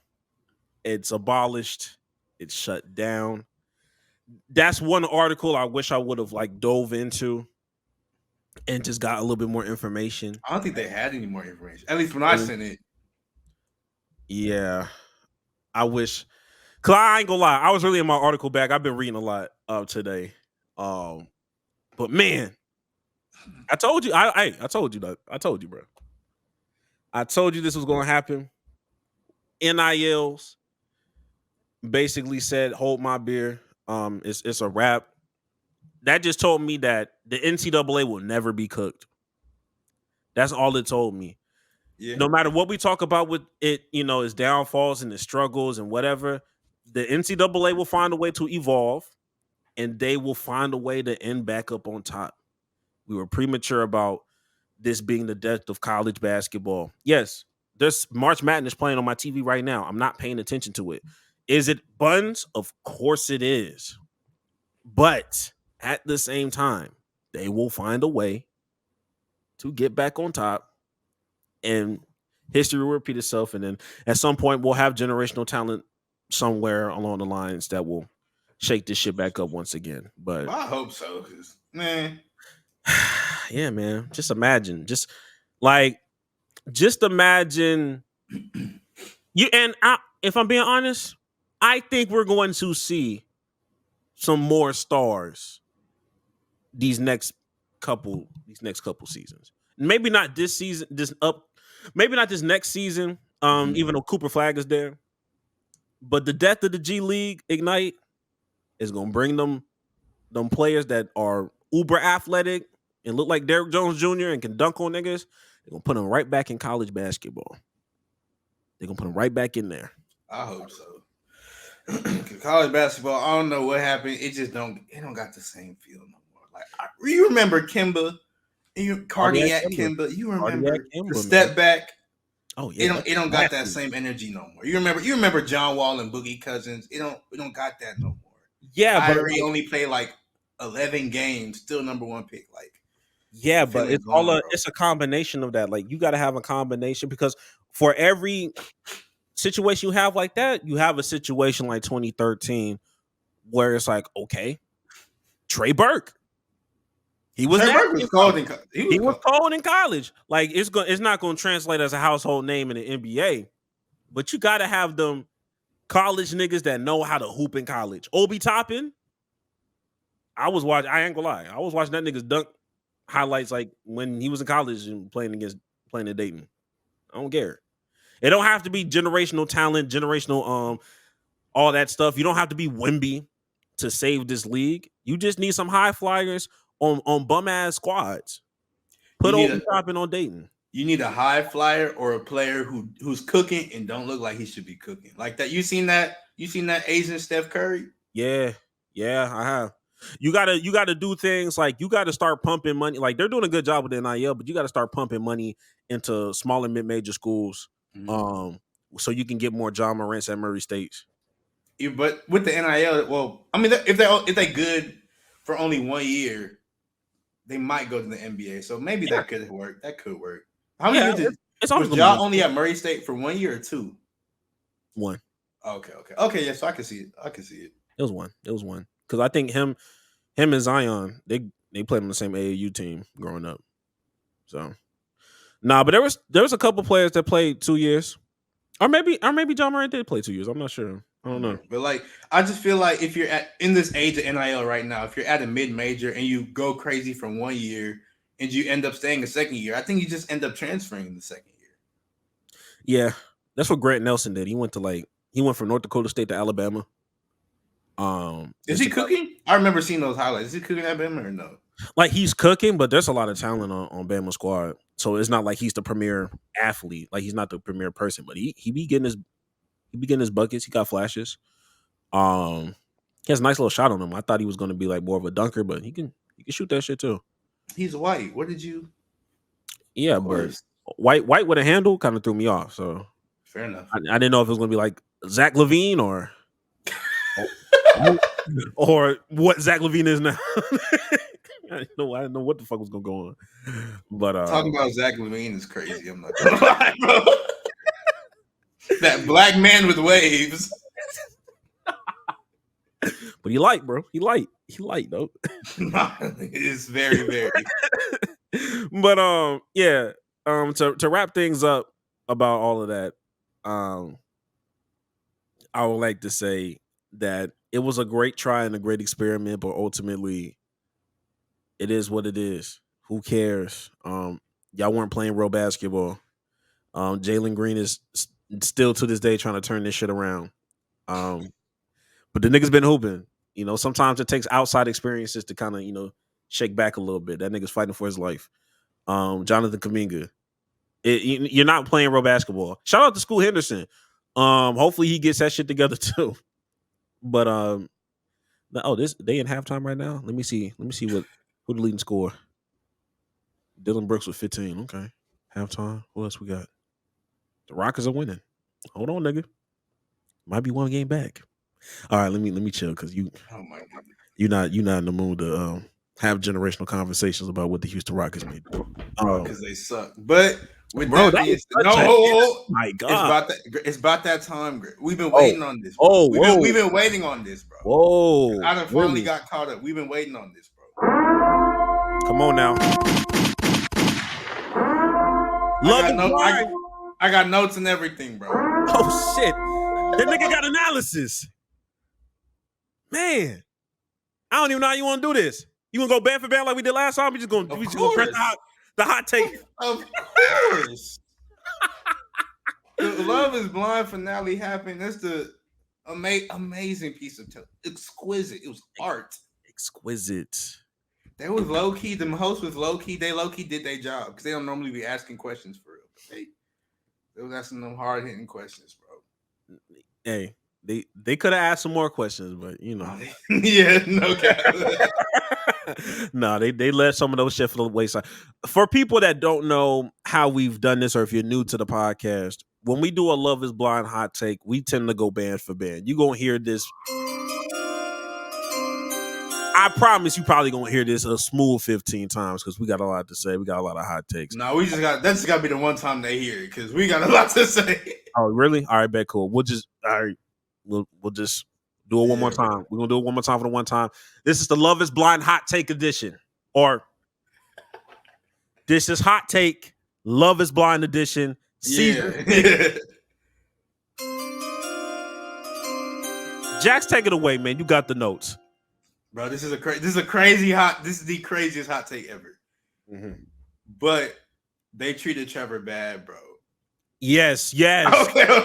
It's abolished. It's shut down. That's one article I wish I would have like dove into and just got a little bit more information. I don't think they had any more information. At least when I sent it. Yeah. I wish, cause I ain't gonna lie, I was really in my article bag. I've been reading a lot today. But man, I told you, I told you that. I told you, bro. I told you this was gonna happen. NILs basically said, hold my beer. It's a wrap. That just told me that the NCAA will never be cooked. That's all it told me. Yeah. No matter what we talk about with it, its downfalls and its struggles and whatever, the NCAA will find a way to evolve and they will find a way to end back up on top. We were premature about this being the death of college basketball. Yes, there's March Madness playing on my TV right now. I'm not paying attention to it. Is it buns? Of course it is. But at the same time, they will find a way to get back on top. And history will repeat itself. And then at some point, we'll have generational talent somewhere along the lines that will shake this shit back up once again. But I hope so. Man. Yeah, man. Just imagine. Just imagine. If I'm being honest, I think we're going to see some more stars these next couple seasons. Maybe not this season, maybe not this next season, even though Cooper Flag is there. But the death of the G League Ignite is gonna bring them players that are uber athletic and look like Derrick Jones Jr. and can dunk on niggas. They're gonna put them right back in college basketball. They're gonna put them right back in there. I hope so. College basketball, I don't know what happened. It don't got the same feel no more. Like you remember Kimba. Cardiac Kimba, you remember the step back? Oh yeah, it don't got that same energy no more. You remember John Wall and Boogie Cousins? We don't got that no more. Yeah, but he only played like 11 games, still number one pick. Like, yeah, but it's it's a combination of that. Like you got to have a combination because for every situation you have like that, you have a situation like 2013 where it's like, okay, Trey Burke. He was cold in college. Like it's not going to translate as a household name in the NBA, but you got to have them college niggas that know how to hoop in college. Obi Toppin. I ain't gonna lie. I was watching that nigga's dunk highlights like when he was in college and playing at Dayton. I don't care. It don't have to be generational talent, generational all that stuff. You don't have to be Wemby to save this league. You just need some high flyers on bum ass squads. Put Obi Toppin on Dayton. you need a high flyer or a player who's cooking and don't look like he should be cooking. Like that. You seen that Asian Steph Curry? Yeah, I have. You gotta do things like you gotta start pumping money. Like they're doing a good job with the NIL, but you gotta start pumping money into small and mid-major schools. So you can get more John Morants at Murray State. Yeah, but with the NIL, well, I mean, if they good for only 1 year, they might go to the NBA. So maybe that could work. That could work. How many years was y'all only at Murray State for 1 year or 2? 1. Okay. Yeah, so I can see it. It was one. Because I think him and Zion, they played on the same AAU team growing up. So but there was a couple players that played 2 years. Or maybe John Morant did play 2 years. I'm not sure. I don't know. But like I just feel like if you're in this age of NIL right now, if you're at a mid-major and you go crazy for 1 year and you end up staying a second year, I think you just end up transferring in the second year. Yeah. That's what Grant Nelson did. He went from North Dakota State to Alabama. Is he cooking? I remember seeing those highlights. Is he cooking at Bama or no? Like he's cooking, but there's a lot of talent on Bama squad. So it's not like he's the premier athlete. Like he's not the premier person, but he be getting his buckets. He got flashes. He has a nice little shot on him. I thought he was going to be like more of a dunker, but he can shoot that shit too. He's white. What did you? Yeah, but white with a handle kind of threw me off. So fair enough. I didn't know if it was going to be like Zach LaVine or or what Zach LaVine is now. I didn't know what the fuck was gonna go on. But talking about Zach LaVine is crazy. I'm not gonna lie, bro. That black man with waves. But he light, bro. He light though. It's very, very. But yeah. To wrap things up about all of that, I would like to say that it was a great try and a great experiment, but ultimately it is what it is. Who cares? Y'all weren't playing real basketball. Jalen Green is still to this day trying to turn this shit around. But the nigga's been hooping. You know, sometimes it takes outside experiences to kind of, you know, shake back a little bit. That nigga's fighting for his life. Jonathan Kuminga. You're not playing real basketball. Shout out to School Henderson. Hopefully he gets that shit together too. But they in halftime right now. Let me see who the leading scorer. Dylan Brooks with 15. Okay. Halftime. Who else we got? The Rockets are winning. Hold on, nigga. Might be one game back. All right, let me chill because you. Oh my God. You're not in the mood to have generational conversations about what the Houston Rockets may do. Because they suck. But with my God, it's about that time. We've been waiting on this. Bro. We've been waiting on this, bro. Whoa! I done finally got caught up. We've been waiting on this, bro. Come on now. I got notes and everything, bro. Oh shit! That nigga got analysis. Man, I don't even know how you want to do this. You want to go band for band like we did last time? We just gonna press the hot take. Of course. The Love Is Blind finale happened. That's the amazing piece of exquisite. It was art. Exquisite. They was low key. The host was low key. They low key did their job because they don't normally be asking questions for real. They was asking them hard hitting questions, bro. Hey, they could have asked some more questions, but you know. Yeah, no cap. No, they let some of those shit for the wayside. For people that don't know how we've done this, or if you're new to the podcast, when we do a Love Is Blind hot take, we tend to go band for band. You're gonna hear this. I promise you probably gonna hear this a smooth 15 times because we got a lot to say. We got a lot of hot takes. No, that's got to be the one time they hear it because we got a lot to say. Oh, really? All right, bet cool. We'll just do it one more time. We're gonna do it one more time for the one time. This is the Love Is Blind hot take edition, or this is hot take Love Is Blind edition. Season. Jax, take it away, man. You got the notes. Bro, this is the craziest hot take ever. Mm-hmm. But they treated Trevor bad, bro. Yes. Okay.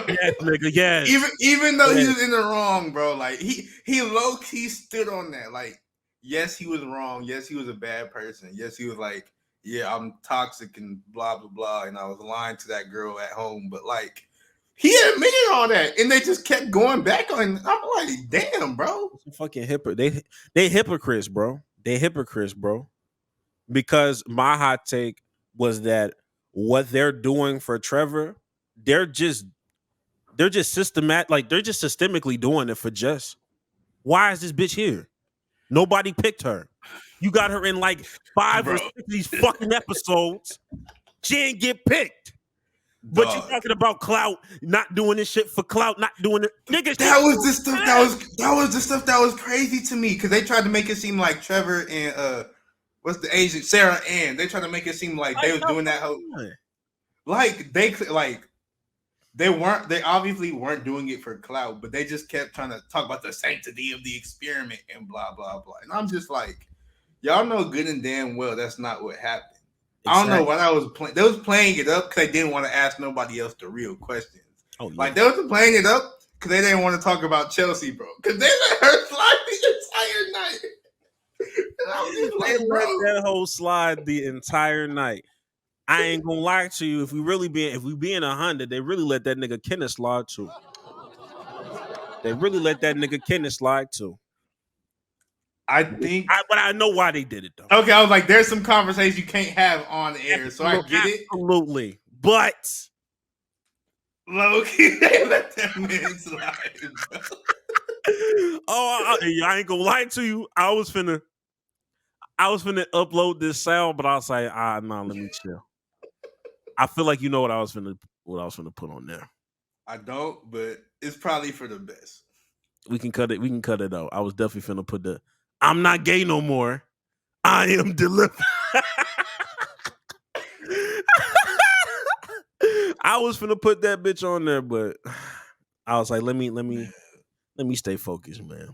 Yes, nigga, yes. Even though he was in the wrong, bro. Like he low key stood on that. Like, yes, he was wrong. Yes, he was a bad person. Yes, he was like yeah, I'm toxic and blah blah blah, and I was lying to that girl at home, but like he admitted all that, and they just kept going back on. I'm like, damn, bro. Some fucking they hypocrites, bro. They hypocrites, bro. Because my hot take was that what they're doing for Trevor, they're just systematic, like they're just systemically doing it for Jess. Why is this bitch here? Nobody picked her. You got her in like 5 or 6 of these fucking episodes. She ain't get picked. But you talking about clout, not doing this shit for clout, not doing it. Nigga, that was the stuff that was the stuff that was crazy to me, because they tried to make it seem like Trevor and what's the Asian Sarah Ann? They tried to make it seem like they was doing that whole they obviously weren't doing it for clout, but they just kept trying to talk about the sanctity of the experiment and blah blah blah. And I'm just like, y'all know good and damn well that's not what happened. Exactly. I don't know what I was playing. They was playing it up because they didn't want to ask nobody else the real questions. Oh, yeah. Like they was playing it up because they didn't want to talk about Chelsea, bro. Because they let her slide the entire night. They let that whole slide the entire night. I ain't gonna lie to you. If we being 100, they really let that nigga Kenneth slide too. They really let that nigga Kenneth slide too. But I know why they did it though. Okay, I was like, there's some conversations you can't have on air, so I get it. Absolutely, but low-key, they let that man slide, bro. I ain't gonna lie to you. I was finna upload this sound, but I was like, nah, let me chill. I feel like you know what I was finna put on there. I don't, but it's probably for the best. We can cut it out. I was definitely finna put the I'm not gay no more. I am delivered. I was finna put that bitch on there, but I was like, let me stay focused, man.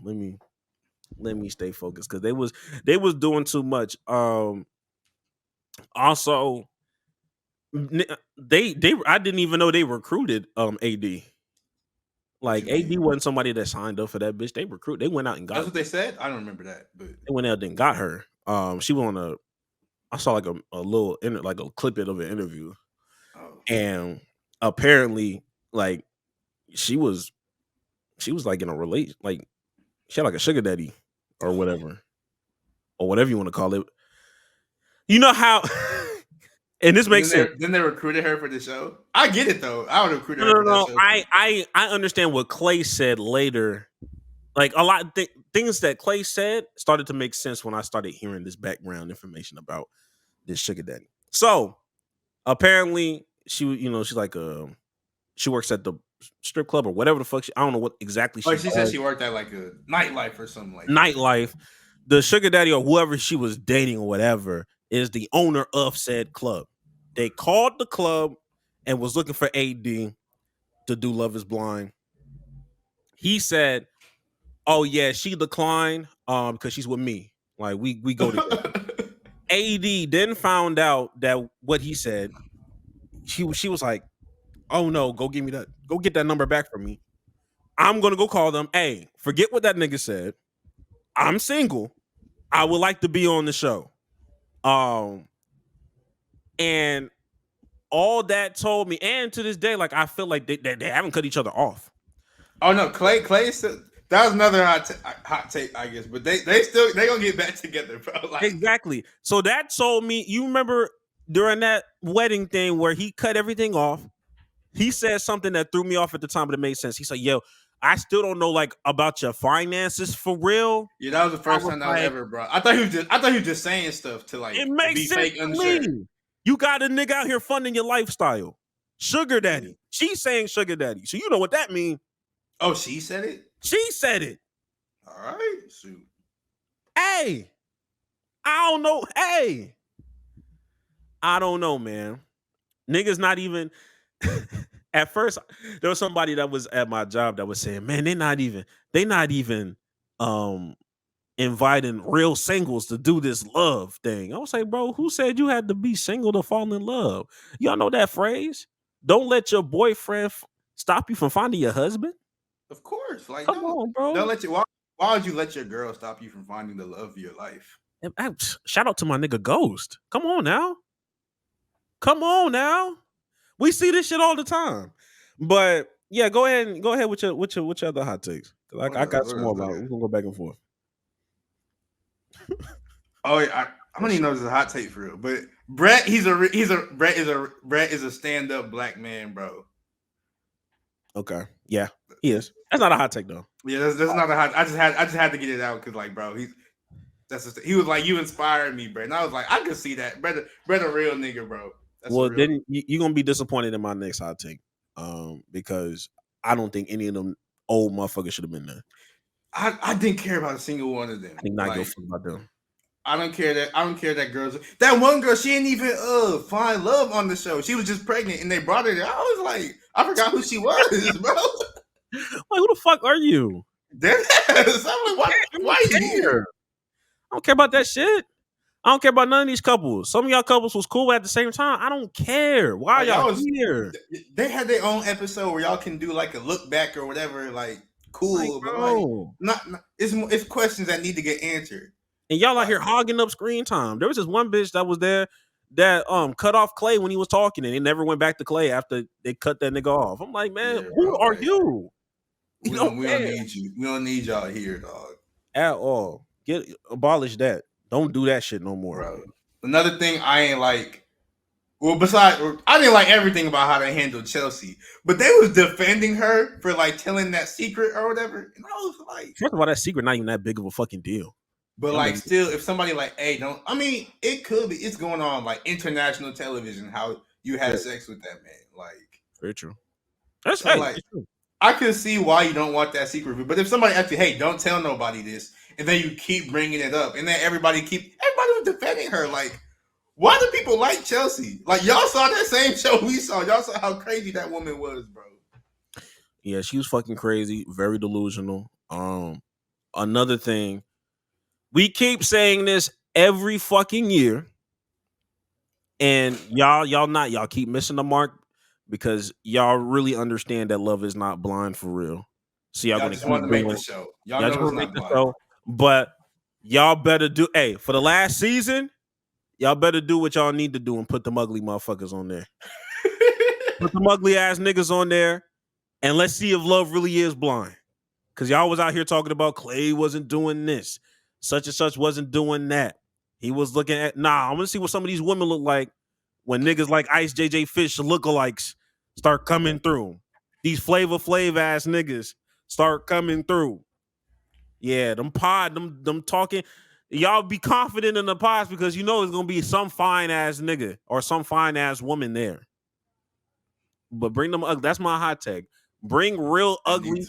Let me stay focused because they was doing too much. Also, I didn't even know they recruited AD. Like AD wasn't somebody that signed up for that bitch. They went out and got That's what they said? I don't remember that. But they went out and got her. She was on I saw like a little like a clip of an interview. Oh. And apparently like she was like in a relation, like she had like a sugar daddy or whatever you want to call it. You know how and this makes sense. Then they recruited her for the show. I get it though. I would recruit her. For that show. I understand what Clay said later. Like a lot of things that Clay said started to make sense when I started hearing this background information about this sugar daddy. So apparently she's like she works at the strip club or whatever the fuck. I don't know what exactly she said she worked at like a nightlife or something like nightlife. The sugar daddy or whoever she was dating or whatever is the owner of said club. They called the club and was looking for AD to do Love is Blind. He said, "Oh yeah, she declined because she's with me. Like we go together." AD then found out that what he said, she was like, "Oh no, go get that number back from me. I'm gonna go call them. Hey, forget what that nigga said. I'm single. I would like to be on the show." And all that told me, and to this day, like I feel like they haven't cut each other off. Oh no, Clay said that was another hot take, I guess. But they gonna get back together, bro. Like, exactly. So that told me. You remember during that wedding thing where he cut everything off? He said something that threw me off at the time, but it made sense. He said, "Yo, I still don't know like about your finances for real." Yeah, that was the first time that was ever, bro. I thought he was just saying stuff to like it makes be sense fake unsure. You got a nigga out here funding your lifestyle. Sugar daddy. She's saying sugar daddy. So you know what that means. Oh, she said it? She said it. All right. Shoot. Hey. I don't know. Hey. I don't know, man. Niggas not even at first, there was somebody that was at my job that was saying, man, they not even inviting real singles to do this love thing. I was like, bro, who said you had to be single to fall in love? Y'all know that phrase? Don't let your boyfriend stop you from finding your husband. Of course. Like, come on, bro. Don't let you. Why would you let your girl stop you from finding the love of your life? Shout out to my nigga Ghost. Come on now. We see this shit all the time. But yeah, go ahead with your other hot takes. I got some more about it. We're gonna go back and forth. Oh yeah, I don't even know if this is a hot take for real, but Brett is a stand-up black man, bro. Okay. Yeah, he is. That's not a hot take though. Yeah, that's not a hot. I just had to get it out because like, bro, he was like, you inspired me, Brett, and I was like, I could see that, Brett a real nigga, bro. Then you're gonna be disappointed in my next hot take, because I don't think any of them old motherfuckers should have been there. I didn't care about a single one of them. I did not give a fuck about them. I don't care that girls. That one girl, she didn't even find love on the show. She was just pregnant, and they brought her there. I was like, I forgot who she was, bro. Like, who the fuck are you? I'm like, why are you here? I don't care about that shit. I don't care about none of these couples. Some of y'all couples was cool at the same time. I don't care. Why y'all here? They had their own episode where y'all can do like a look back or whatever. Like, cool, but like, not it's questions that need to get answered. And y'all out here hogging up screen time. There was this one bitch that was there that cut off Clay when he was talking, and he never went back to Clay after they cut that nigga off. I'm like, man, who are you? We don't need you. We don't need y'all here, dog. At all. Abolish that. Don't do that shit no more. Bro. Another thing I ain't like. Well, besides, I didn't like everything about how they handled Chelsea, but they was defending her for like telling that secret or whatever. And I was like, first of all, that secret not even that big of a fucking deal. But like, still, if somebody like, hey, don't. I mean, it could be. It's going on like international television. How you had sex with that man? Like, very true. That's so, like, true. I can see why you don't want that secret. But if somebody actually, hey, don't tell nobody this, and then you keep bringing it up, and then everybody was defending her. Like, why do people like Chelsea? Like, y'all saw that same show we saw. Y'all saw how crazy that woman was, bro. Yeah, she was fucking crazy, very delusional. Another thing. We keep saying this every fucking year, and y'all keep missing the mark because y'all really understand that love is not blind for real. So y'all just want to make the show. Y'all know it's not blind. Show, but y'all better do. Hey, for the last season, y'all better do what y'all need to do and put them ugly motherfuckers on there. Put them ugly ass niggas on there, and let's see if love really is blind. Because y'all was out here talking about Clay wasn't doing this. Such and such wasn't doing that. He was looking at, I'm going to see what some of these women look like when niggas like Ice JJ Fish lookalikes start coming through. These Flavor Flav ass niggas start coming through. Yeah, them talking. Y'all be confident in the pods because you know it's going to be some fine ass nigga or some fine ass woman there. But bring them ugly. That's my hot tag. Bring real ugly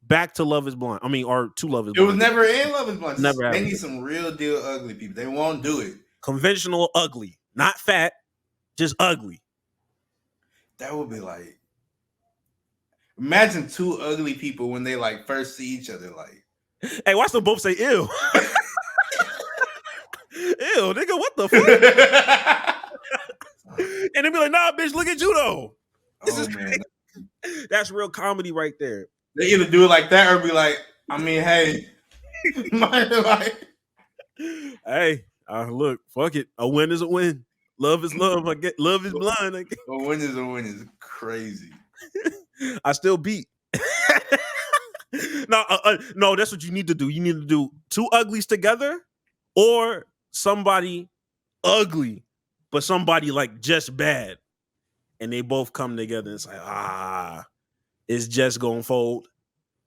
back to Love is Blind. I mean, or to Love is Blind. It was never in Love is Blind. Never. They need some real deal ugly people. They won't do it. Conventional ugly. Not fat, just ugly. That would be like, imagine two ugly people when they like first see each other. Like, hey, watch them both say ew. Ew, nigga, what the fuck? And they be like, nah, bitch, look at you though. This is crazy. That's real comedy right there. They either do it like that or be like, I mean, hey, hey, look, fuck it. A win is a win. Love is love. I get love is blind. A win is a win is crazy. I still beat. No, that's what you need to do. You need to do two uglies together, or somebody ugly, but somebody like just bad, and they both come together. And it's like, is Jess gonna fold?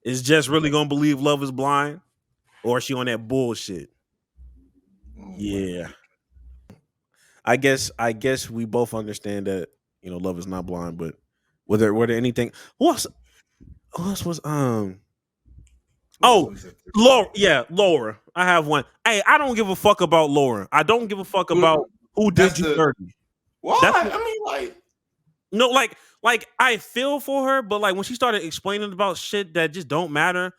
Is Jess really gonna believe love is blind? Or is she on that bullshit? Yeah. I guess we both understand that, love is not blind, but were there anything? Who else was Laura. Yeah, Laura. I have one. Hey, I don't give a fuck about Laura. I don't give a fuck about who did you dirty. Why? I mean, like, no, like I feel for her, but like when she started explaining about shit that just don't matter.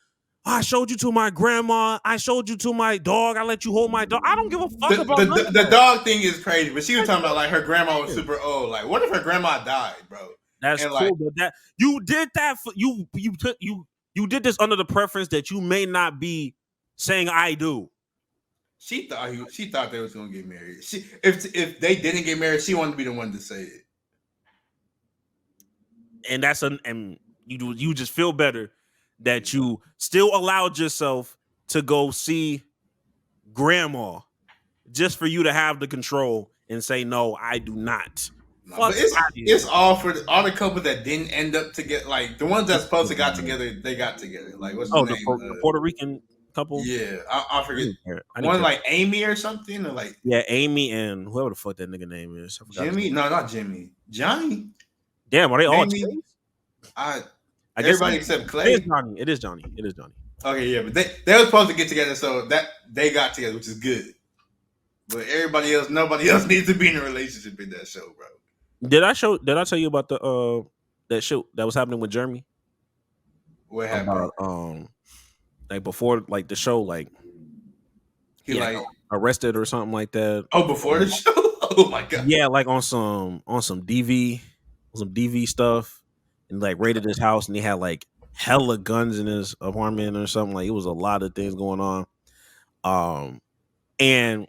I showed you to my grandma. I showed you to my dog. I let you hold my dog. I don't give a fuck about the dog thing is crazy, but she was talking about like her grandma was super old. Like, what if her grandma died, bro? That's cool, like, but that you did that for you did this under the preference that you may not be saying I do. She thought they was gonna get married. If they didn't get married, she wanted to be the one to say it. And and you just feel better that you still allowed yourself to go see grandma just for you to have the control and say no, I do not. No, but it's all for all the couples that didn't end up together. Like the ones that's supposed to got together, they got together. Like what's the name? The Puerto Rican couple. Yeah, I forget. I one like Amy or something, or like Amy and whoever the fuck that nigga name is. Jimmy? No, not Jimmy. Johnny. Damn, are they all? I guess everybody except Clay. It is Johnny. Okay, yeah, but they were supposed to get together, so that they got together, which is good. But everybody else, nobody else needs to be in a relationship in that show, bro. Did I tell you about the that show that was happening with Jeremy? What happened? Like before, like the show, like he like arrested or something like that. Oh, before the show? Oh my god! Yeah, like on some DV stuff, and like raided his house, and he had like hella guns in his apartment or something. Like it was a lot of things going on. And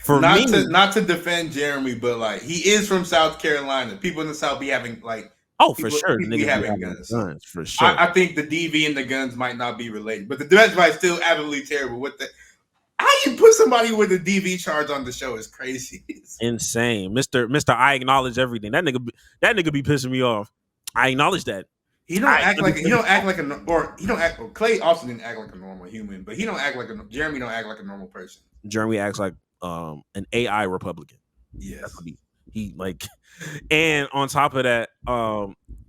for not to defend Jeremy, but like he is from South Carolina. People in the South be having like for sure, people be having guns for sure. I think the DV and the guns might not be related, but the rest is still absolutely terrible. What the? How you put somebody with a DV charge on the show is crazy. Insane, Mister. I acknowledge everything. That nigga be pissing me off. I acknowledge that. He don't act like Clay also didn't act like a normal human, but Jeremy don't act like a normal person. Jeremy acts like an AI Republican. Yes. That's what he like. And on top of that,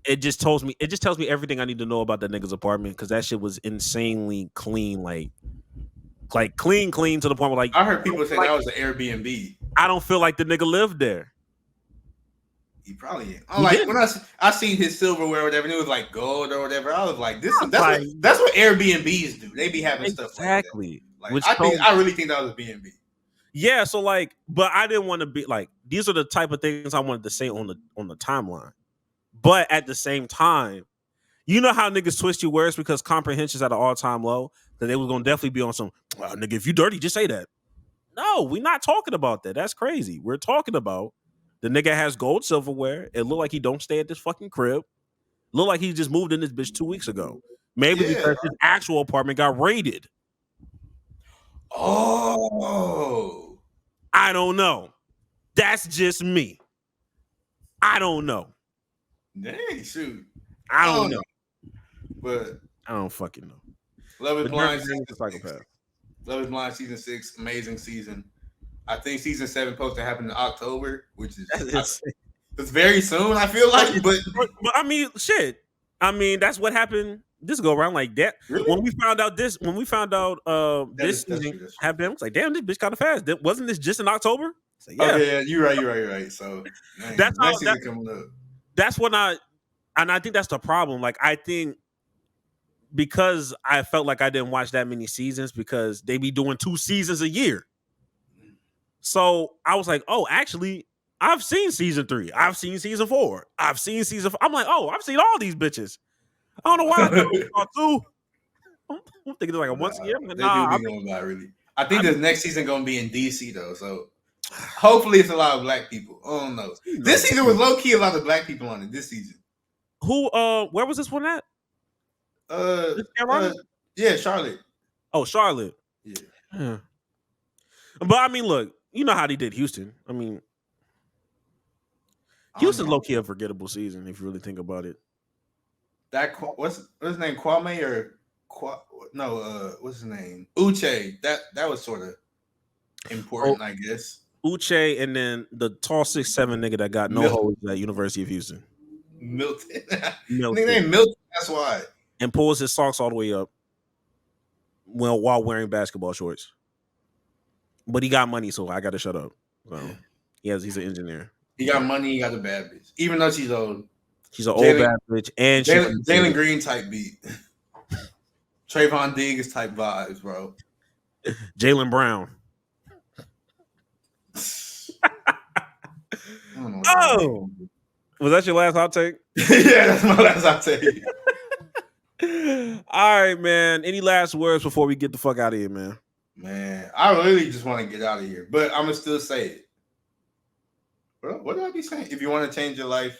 it just tells me everything I need to know about that nigga's apartment, because that shit was insanely clean, like clean to the point where like I heard people say that was an Airbnb. I don't feel like the nigga lived there. He probably when I seen his silverware or whatever, and it was like gold or whatever. I was like, that's what Airbnbs do. They be having stuff like that. Like, I really think that was a B&B. Yeah, so like, but I didn't want to be like, these are the type of things I wanted to say on the timeline. But at the same time, you know how niggas twist your words because comprehension's at an all-time low, that they was gonna definitely be on some, well, nigga, if you dirty, just say that. No, we're not talking about that. That's crazy. We're talking about the nigga has gold silverware. It look like he don't stay at this fucking crib. Look like he just moved in this bitch 2 weeks ago. Maybe because his actual apartment got raided. Oh, I don't know. That's just me. I don't know. Dang, shoot. I don't know. But I don't fucking know. Love is Blind season 6. Love is Blind season 6, amazing season. I think season 7 supposed to happen in October, which is it's very soon. I feel like, but I mean, shit. I mean, that's what happened this go around like that. Really? When we found out this season happened, I was like, damn, this bitch kind of fast. Wasn't this just in October? Like, yeah. Okay, yeah, you're right. So man, that's how season coming up. That's when I think that's the problem. Like, I think because I felt like I didn't watch that many seasons because they be doing 2 seasons a year. So I was like, oh, actually, I've seen season 3. I've seen season 4. I've seen season 4. I'm like, oh, I've seen all these bitches. I don't know why I thought 2. I'm thinking like a once a year. Like, really. I think the next season gonna be in DC though, so hopefully it's a lot of black people. I don't know. This season was low key a lot of black people on it. This season. Who? Where was this one at? Yeah, Charlotte. Oh, Charlotte. Yeah. But I mean, look, you know how they did Houston. I mean, Houston's low key a forgettable season if you really think about it. That what's his name? Kwame or what's his name? Uche. That was sort of important, I guess. Uche, and then the tall 6'7" nigga that got no holes at University of Houston. Milton. Name Milton. That's why. And pulls his socks all the way up, while wearing basketball shorts. But he got money, so I got to shut up. So he's an engineer. He got money. He got a bad bitch, even though she's old. She's an old bad bitch, and Jalen Green type beat. Trayvon Diggs type vibes, bro. Jalen Brown. Oh, was that your last hot take? Yeah, that's my last hot take. All right, man. Any last words before we get the fuck out of here, man? Man, I really just want to get out of here, but I'm gonna still say it. What do I be saying? If you want to change your life,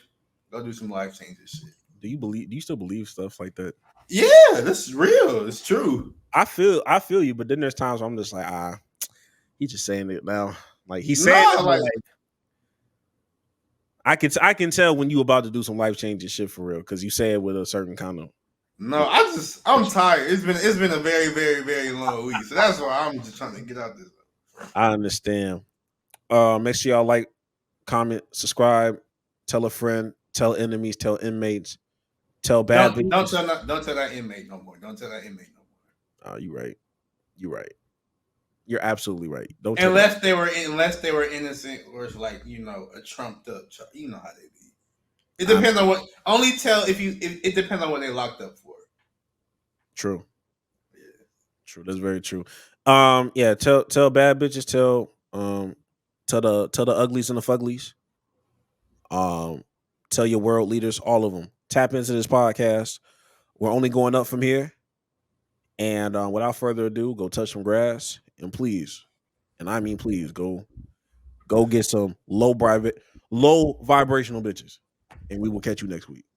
go do some life changing shit. Do you still believe stuff like that? Yeah, this is real. It's true. I feel you, but then there's times where I'm just like, he's just saying it now. Like he's saying it, like I can tell when you about to do some life changing shit for real because you say it with a certain kind of. No, I'm tired. It's been a very, very, very long week, so that's why I'm just trying to get out this. I understand. Make sure y'all like, comment, subscribe, tell a friend, tell enemies, tell inmates, tell bad don't tell that inmate no more. Don't tell that inmate no more. Oh, you right. You're absolutely right. Don't unless they were innocent or it's like a trumped up. You know how they be. It depends on what. Only tell if it depends on what they locked up for. True. Yeah. True. That's very true. Yeah. Tell bad bitches. Tell the uglies and the fuglies. Tell your world leaders, all of them. Tap into this podcast. We're only going up from here. And without further ado, go touch some grass and please, and I mean please, go get some low vibrational bitches, and we will catch you next week.